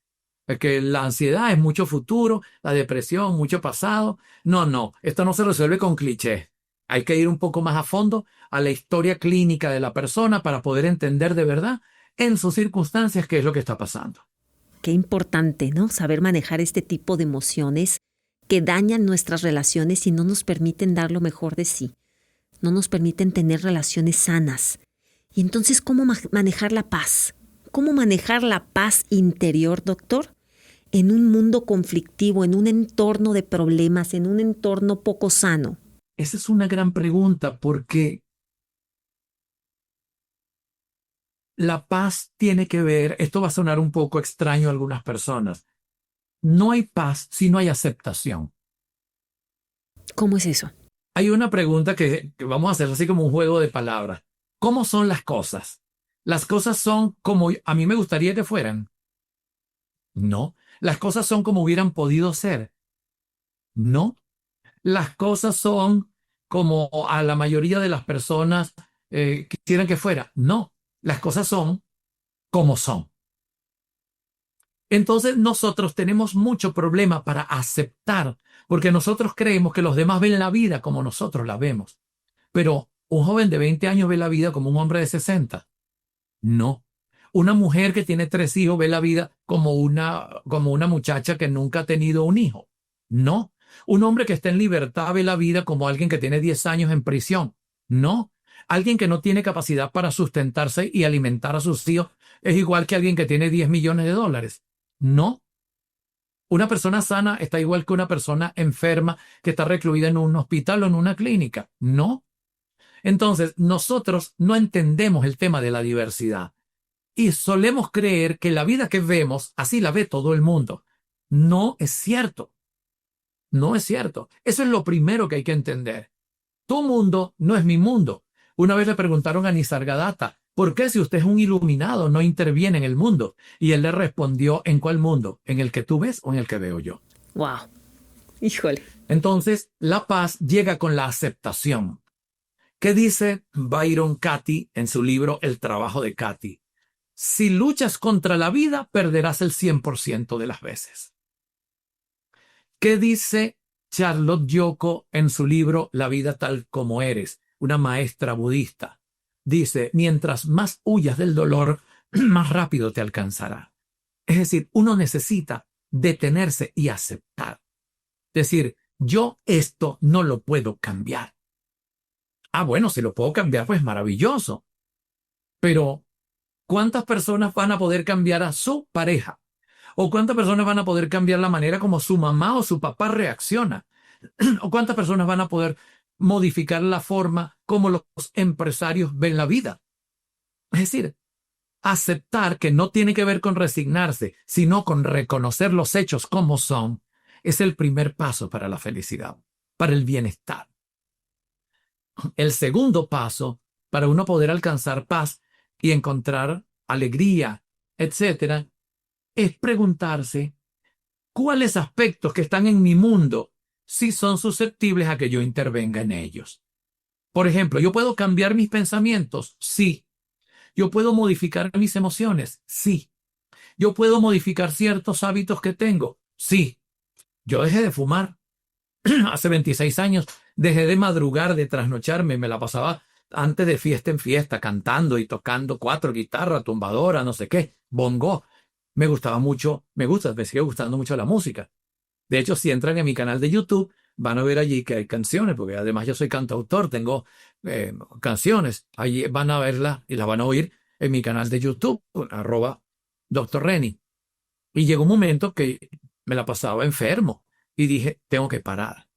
Es que la ansiedad es mucho futuro, la depresión, mucho pasado. No, esto no se resuelve con clichés. Hay que ir un poco más a fondo a la historia clínica de la persona para poder entender de verdad en sus circunstancias qué es lo que está pasando. Qué importante, ¿no? Saber manejar este tipo de emociones que dañan nuestras relaciones y no nos permiten dar lo mejor de sí. No nos permiten tener relaciones sanas. Y entonces, ¿cómo manejar la paz? cómo manejar la paz interior, doctor, en un mundo conflictivo, en un entorno de problemas, en un entorno poco sano? Esa es una gran pregunta porque la paz tiene que ver, esto va a sonar un poco extraño a algunas personas, no hay paz si no hay aceptación. ¿Cómo es eso? Hay una pregunta que vamos a hacer así como un juego de palabras. ¿Cómo son las cosas? ¿Las cosas son como a mí me gustaría que fueran? No. ¿Las cosas son como hubieran podido ser? No. ¿Las cosas son como a la mayoría de las personas quisieran que fuera? No. Las cosas son como son. Entonces nosotros tenemos mucho problema para aceptar, porque nosotros creemos que los demás ven la vida como nosotros la vemos. Pero un joven de 20 años ve la vida como un hombre de 60. No. Una mujer que tiene 3 hijos ve la vida como una muchacha que nunca ha tenido un hijo. No. Un hombre que está en libertad ve la vida como alguien que tiene 10 años en prisión. No. Alguien que no tiene capacidad para sustentarse y alimentar a sus hijos es igual que alguien que tiene 10 millones de dólares. No. Una persona sana está igual que una persona enferma que está recluida en un hospital o en una clínica. No. Entonces, nosotros no entendemos el tema de la diversidad y solemos creer que la vida que vemos, así la ve todo el mundo. No es cierto. No es cierto. Eso es lo primero que hay que entender. Tu mundo no es mi mundo. Una vez le preguntaron a Nisargadatta, ¿por qué si usted es un iluminado no interviene en el mundo? Y él le respondió, ¿en cuál mundo? ¿En el que tú ves o en el que veo yo? ¡Wow! Híjole. Entonces, la paz llega con la aceptación. ¿Qué dice Byron Katie en su libro El trabajo de Katie? Si luchas contra la vida, perderás el 100% de las veces. ¿Qué dice Charlotte Yoko en su libro La vida tal como eres? Una maestra budista. Dice, mientras más huyas del dolor, más rápido te alcanzará. Es decir, uno necesita detenerse y aceptar. Decir, yo esto no lo puedo cambiar. Ah, bueno, si lo puedo cambiar, pues maravilloso. Pero, ¿cuántas personas van a poder cambiar a su pareja? ¿O cuántas personas van a poder cambiar la manera como su mamá o su papá reacciona? ¿O cuántas personas van a poder modificar la forma como los empresarios ven la vida? Es decir, aceptar que no tiene que ver con resignarse, sino con reconocer los hechos como son, es el primer paso para la felicidad, para el bienestar. El segundo paso para uno poder alcanzar paz y encontrar alegría, etcétera, es preguntarse cuáles aspectos que están en mi mundo sí son susceptibles a que yo intervenga en ellos. Por ejemplo, ¿yo puedo cambiar mis pensamientos? Sí. ¿Yo puedo modificar mis emociones? Sí. ¿Yo puedo modificar ciertos hábitos que tengo? Sí. Yo dejé de fumar. Hace 26 años dejé de madrugar, de trasnocharme. Me la pasaba antes de fiesta en fiesta, cantando y tocando 4 guitarras, tumbadora, no sé qué, bongo. Me gustaba mucho, me sigue gustando mucho la música. De hecho, si entran en mi canal de YouTube, van a ver allí que hay canciones, porque además yo soy cantautor, tengo canciones. Allí van a verlas y las van a oír en mi canal de YouTube, @Dr. Renny. Y llegó un momento que me la pasaba enfermo y dije, tengo que parar.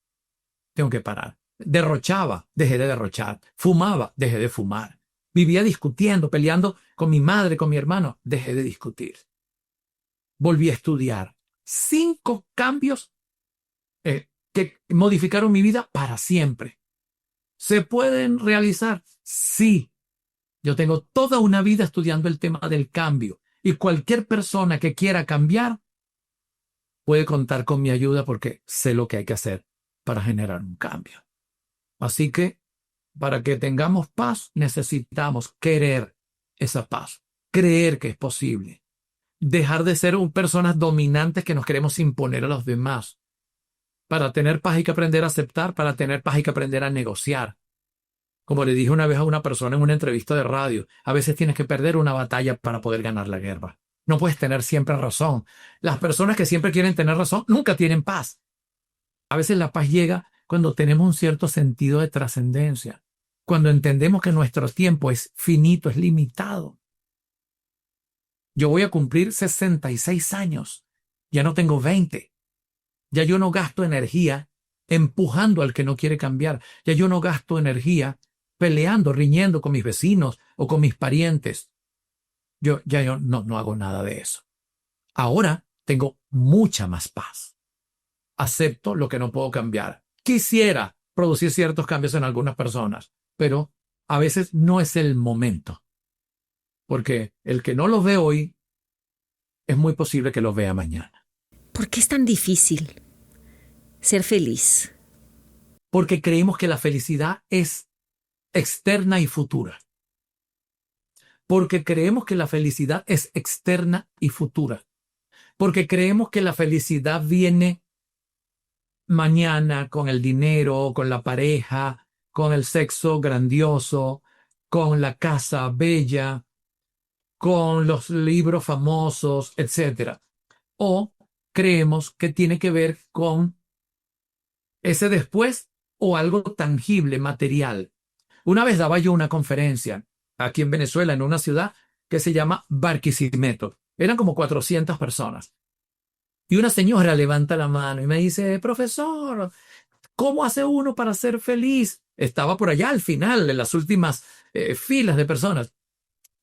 Derrochaba, dejé de derrochar. Fumaba, dejé de fumar. Vivía discutiendo, peleando con mi madre, con mi hermano, dejé de discutir. Volví a estudiar. 5 cambios que modificaron mi vida para siempre. ¿Se pueden realizar? Sí. Yo tengo toda una vida estudiando el tema del cambio y cualquier persona que quiera cambiar puede contar con mi ayuda porque sé lo que hay que hacer para generar un cambio. Así que para que tengamos paz necesitamos querer esa paz, creer que es posible. Dejar de ser personas dominantes que nos queremos imponer a los demás. Para tener paz hay que aprender a aceptar, para tener paz hay que aprender a negociar. Como le dije una vez a una persona en una entrevista de radio, a veces tienes que perder una batalla para poder ganar la guerra. No puedes tener siempre razón. Las personas que siempre quieren tener razón nunca tienen paz. A veces la paz llega cuando tenemos un cierto sentido de trascendencia, cuando entendemos que nuestro tiempo es finito, es limitado. Yo voy a cumplir 66 años. Ya no tengo 20. Ya yo no gasto energía empujando al que no quiere cambiar. Ya yo no gasto energía peleando, riñendo con mis vecinos o con mis parientes. Yo no hago nada de eso. Ahora tengo mucha más paz. Acepto lo que no puedo cambiar. Quisiera producir ciertos cambios en algunas personas, pero a veces no es el momento. Porque el que no lo ve hoy, es muy posible que lo vea mañana. ¿Por qué es tan difícil ser feliz? Porque creemos que la felicidad es externa y futura. Porque creemos que la felicidad es externa y futura. Porque creemos que la felicidad viene mañana con el dinero, con la pareja, con el sexo grandioso, con la casa bella, con los libros famosos, etc. O creemos que tiene que ver con ese después o algo tangible, material. Una vez daba yo una conferencia aquí en Venezuela, en una ciudad que se llama Barquisimeto. Eran como 400 personas. Y una señora levanta la mano y me dice, profesor, ¿cómo hace uno para ser feliz? Estaba por allá al final, en las últimas filas de personas.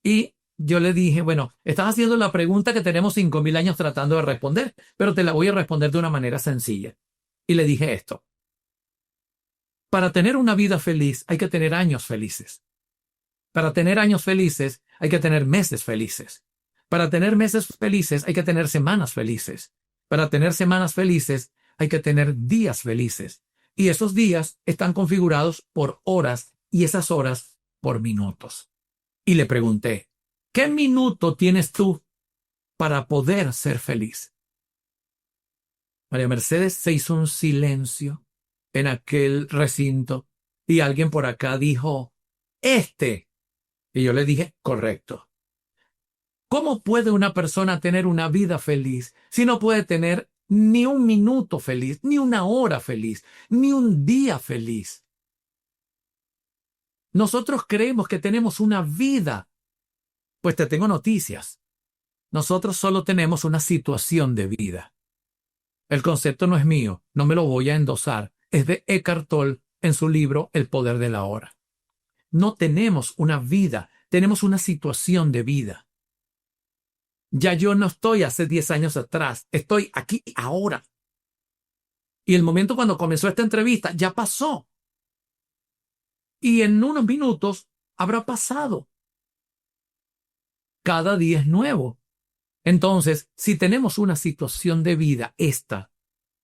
Y yo le dije, bueno, estás haciendo la pregunta que tenemos 5.000 años tratando de responder, pero te la voy a responder de una manera sencilla. Y le dije esto. Para tener una vida feliz hay que tener años felices. Para tener años felices hay que tener meses felices. Para tener meses felices hay que tener semanas felices. Para tener semanas felices hay que tener días felices. Y esos días están configurados por horas y esas horas por minutos. Y le pregunté, ¿qué minuto tienes tú para poder ser feliz? María Mercedes se hizo un silencio en aquel recinto y alguien por acá dijo, este. Y yo le dije, correcto. ¿Cómo puede una persona tener una vida feliz si no puede tener ni un minuto feliz, ni una hora feliz, ni un día feliz? Nosotros creemos que tenemos una vida. Pues te tengo noticias. Nosotros solo tenemos una situación de vida. El concepto no es mío, no me lo voy a endosar. Es de Eckhart Tolle en su libro El poder de la hora. No tenemos una vida, tenemos una situación de vida. Ya yo no estoy hace 10 años atrás, estoy aquí ahora. Y el momento cuando comenzó esta entrevista ya pasó. Y en unos minutos habrá pasado. Cada día es nuevo. Entonces, si tenemos una situación de vida esta,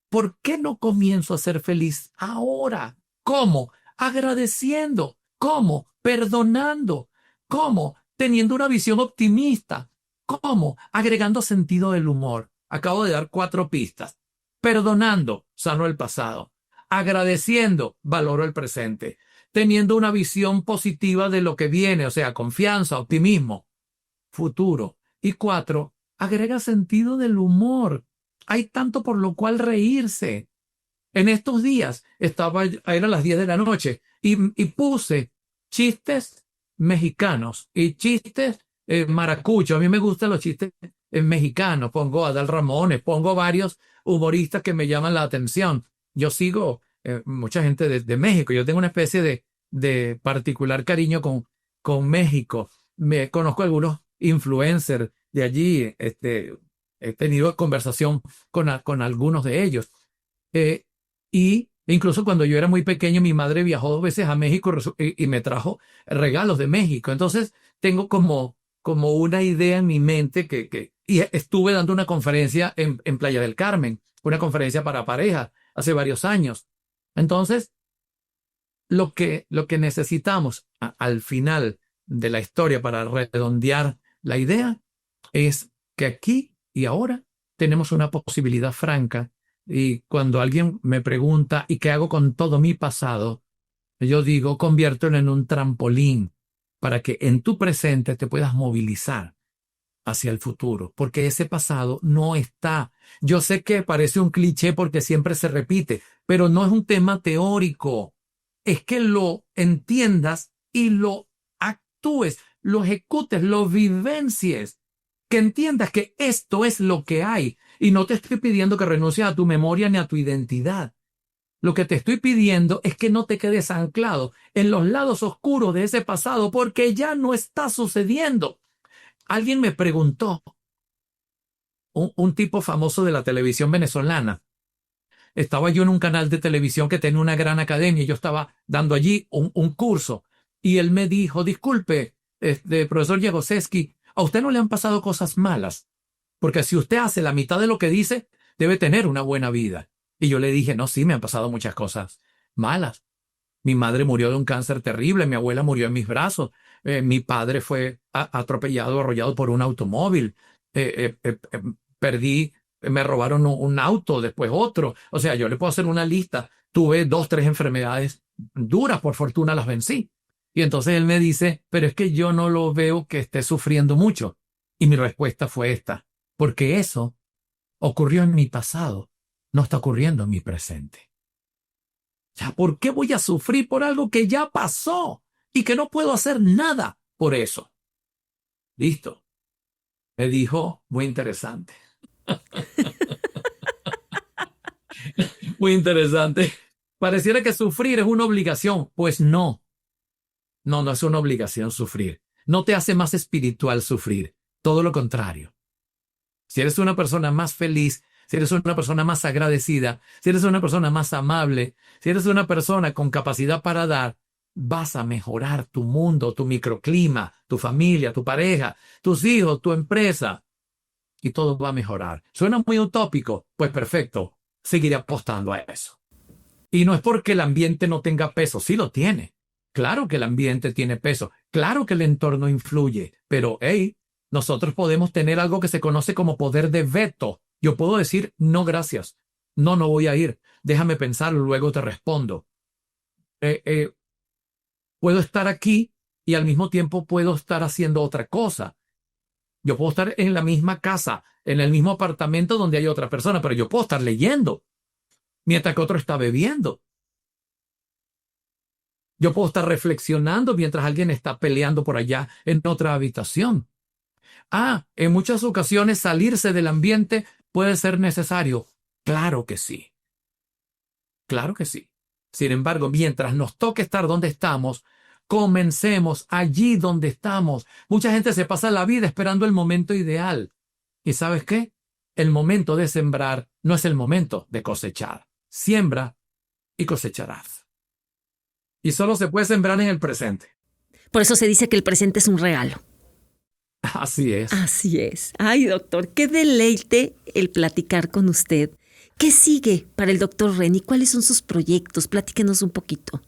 ¿por qué no comienzo a ser feliz ahora? ¿Cómo? Agradeciendo. ¿Cómo? Perdonando. ¿Cómo? Teniendo una visión optimista. ¿Cómo? Agregando sentido del humor. Acabo de dar 4 pistas. Perdonando, sano el pasado. Agradeciendo, valoro el presente. Teniendo una visión positiva de lo que viene, o sea, confianza, optimismo, futuro. Y 4, agrega sentido del humor. Hay tanto por lo cual reírse. En estos días eran las 10 de la noche y puse chistes mexicanos y chistes maracuchos. A mí me gustan los chistes mexicanos. Pongo a Adal Ramones, pongo varios humoristas que me llaman la atención. Yo sigo mucha gente de México. Yo tengo una especie de particular cariño con México. Me conozco algunos influencers de allí. He tenido conversación con algunos de ellos. Y incluso cuando yo era muy pequeño, mi madre viajó 2 veces a México y me trajo regalos de México. Entonces tengo como una idea en mi mente y estuve dando una conferencia en Playa del Carmen, una conferencia para parejas hace varios años. Entonces, lo que necesitamos al final de la historia para redondear la idea es que aquí y ahora tenemos una posibilidad franca. Y cuando alguien me pregunta ¿y qué hago con todo mi pasado? Yo digo, conviértelo en un trampolín para que en tu presente te puedas movilizar hacia el futuro, porque ese pasado no está. Yo sé que parece un cliché porque siempre se repite, pero no es un tema teórico. Es que lo entiendas y lo actúes, lo ejecutes, lo vivencies. que entiendas que esto es lo que hay. Y no te estoy pidiendo que renuncies a tu memoria ni a tu identidad. Lo que te estoy pidiendo es que no te quedes anclado en los lados oscuros de ese pasado, porque ya no está sucediendo. Alguien me preguntó, un tipo famoso de la televisión venezolana. Estaba yo en un canal de televisión que tenía una gran academia y yo estaba dando allí un curso. Y él me dijo, disculpe, profesor Jagoszewski, ¿a usted no le han pasado cosas malas? Porque si usted hace la mitad de lo que dice, debe tener una buena vida. Y yo le dije, no, sí, me han pasado muchas cosas malas. Mi madre murió de un cáncer terrible, mi abuela murió en mis brazos, mi padre fue atropellado, arrollado por un automóvil, me robaron un auto, después otro. O sea, yo le puedo hacer una lista. Tuve 2, 3 enfermedades duras, por fortuna las vencí. Y entonces él me dice, pero es que yo no lo veo que esté sufriendo mucho. Y mi respuesta fue esta, porque eso ocurrió en mi pasado, no está ocurriendo en mi presente. O sea, ¿por qué voy a sufrir por algo que ya pasó y que no puedo hacer nada por eso? Listo. Me dijo, muy interesante. Muy interesante. Pareciera que sufrir es una obligación. Pues no. No es una obligación sufrir. No te hace más espiritual sufrir. Todo lo contrario. Si eres una persona más feliz, si eres una persona más agradecida, si eres una persona más amable, si eres una persona con capacidad para dar, vas a mejorar tu mundo, tu microclima, tu familia, tu pareja, tus hijos, tu empresa. Y todo va a mejorar. ¿Suena muy utópico? Pues perfecto. Seguiré apostando a eso. Y no es porque el ambiente no tenga peso. Sí lo tiene. Claro que el ambiente tiene peso. Claro que el entorno influye. Pero, hey, nosotros podemos tener algo que se conoce como poder de veto. Yo puedo decir, no, gracias. No voy a ir. Déjame pensarlo, luego te respondo. Puedo estar aquí y al mismo tiempo puedo estar haciendo otra cosa. Yo puedo estar en la misma casa, en el mismo apartamento donde hay otra persona, pero yo puedo estar leyendo mientras que otro está bebiendo. Yo puedo estar reflexionando mientras alguien está peleando por allá en otra habitación. En muchas ocasiones salirse del ambiente puede ser necesario. Claro que sí. Claro que sí. Sin embargo, mientras nos toque estar donde estamos, comencemos allí donde estamos. Mucha gente se pasa la vida esperando el momento ideal. ¿Y sabes qué? El momento de sembrar no es el momento de cosechar. Siembra y cosecharás. Y solo se puede sembrar en el presente. Por eso se dice que el presente es un regalo. Así es. Así es. Ay, doctor, qué deleite el platicar con usted. ¿Qué sigue para el doctor Reni? ¿Cuáles son sus proyectos? Platíquenos un poquito.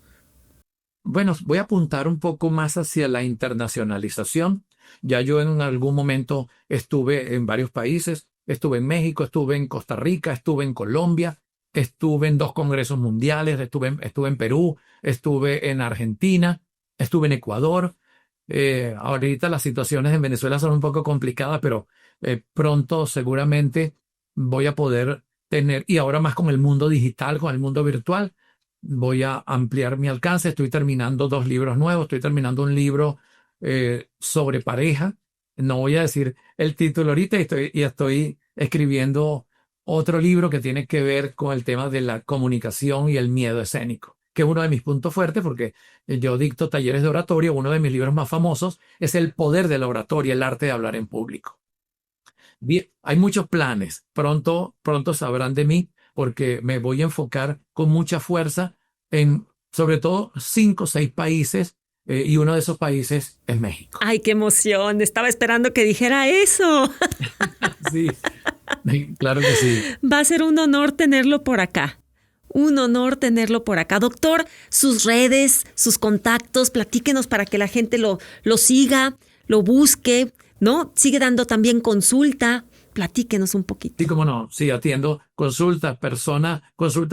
Bueno, voy a apuntar un poco más hacia la internacionalización. Ya yo en algún momento estuve en varios países. Estuve en México, estuve en Costa Rica, estuve en Colombia, estuve en 2 congresos mundiales, estuve en Perú, estuve en Argentina, estuve en Ecuador. Ahorita las situaciones en Venezuela son un poco complicadas, pero pronto seguramente voy a poder tener, y ahora más con el mundo digital, con el mundo virtual, voy a ampliar mi alcance. Estoy terminando 2 libros nuevos. Estoy terminando un libro sobre pareja. No voy a decir el título ahorita y estoy escribiendo otro libro que tiene que ver con el tema de la comunicación y el miedo escénico, que es uno de mis puntos fuertes porque yo dicto talleres de oratoria. Uno de mis libros más famosos es El poder de la oratoria, el arte de hablar en público. Bien, hay muchos planes. Pronto sabrán de mí porque me voy a enfocar con mucha fuerza en, sobre todo, 5 o 6 países, y uno de esos países es México. ¡Ay, qué emoción! Estaba esperando que dijera eso. Sí, claro que sí. Va a ser un honor tenerlo por acá. Un honor tenerlo por acá. Doctor, sus redes, sus contactos, platíquenos para que la gente lo siga, lo busque, ¿no? Sigue dando también consulta. Platíquenos un poquito. Sí, cómo no. Sí, atiendo consultas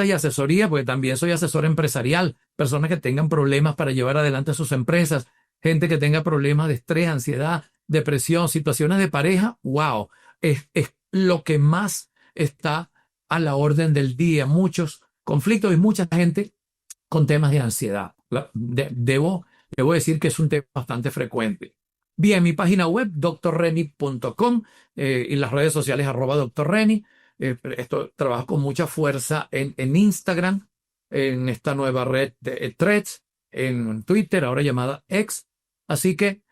y asesoría, porque también soy asesor empresarial. Personas que tengan problemas para llevar adelante sus empresas, gente que tenga problemas de estrés, ansiedad, depresión, situaciones de pareja. ¡Wow! Es lo que más está a la orden del día. Muchos conflictos y mucha gente con temas de ansiedad. Debo decir que es un tema bastante frecuente. vía mi página web, drreni.com, y las redes sociales @drreni. Esto trabajo con mucha fuerza en Instagram, en esta nueva red de Threads, en Twitter, ahora llamada X. Así que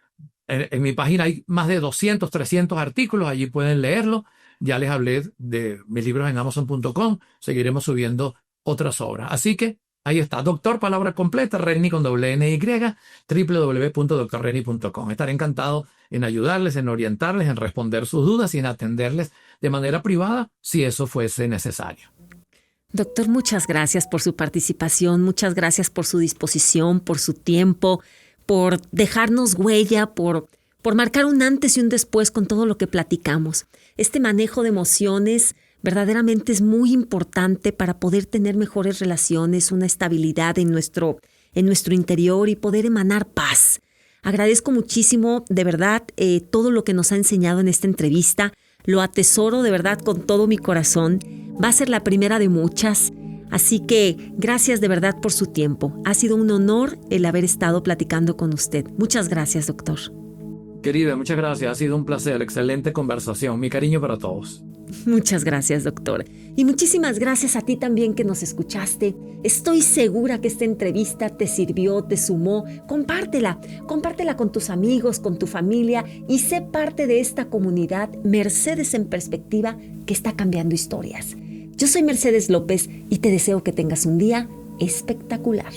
en mi página hay más de 200, 300 artículos, allí pueden leerlo. Ya les hablé de mis libros en Amazon.com, seguiremos subiendo otras obras. Así que ahí está, doctor, palabra completa, Reni con NY, www.drreni.com. Estaré encantado en ayudarles, en orientarles, en responder sus dudas y en atenderles de manera privada si eso fuese necesario. Doctor, muchas gracias por su participación, muchas gracias por su disposición, por su tiempo, por dejarnos huella, por marcar un antes y un después con todo lo que platicamos. Este manejo de emociones verdaderamente es muy importante para poder tener mejores relaciones, una estabilidad en nuestro interior y poder emanar paz. Agradezco muchísimo, de verdad, todo lo que nos ha enseñado en esta entrevista. Lo atesoro de verdad con todo mi corazón. Va a ser la primera de muchas. Así que gracias de verdad por su tiempo. Ha sido un honor el haber estado platicando con usted. Muchas gracias, doctor. Querida, muchas gracias. Ha sido un placer. Excelente conversación. Mi cariño para todos. Muchas gracias, doctor. Y muchísimas gracias a ti también que nos escuchaste. Estoy segura que esta entrevista te sirvió, te sumó. Compártela con tus amigos, con tu familia y sé parte de esta comunidad Mercedes en Perspectiva que está cambiando historias. Yo soy Mercedes López y te deseo que tengas un día espectacular.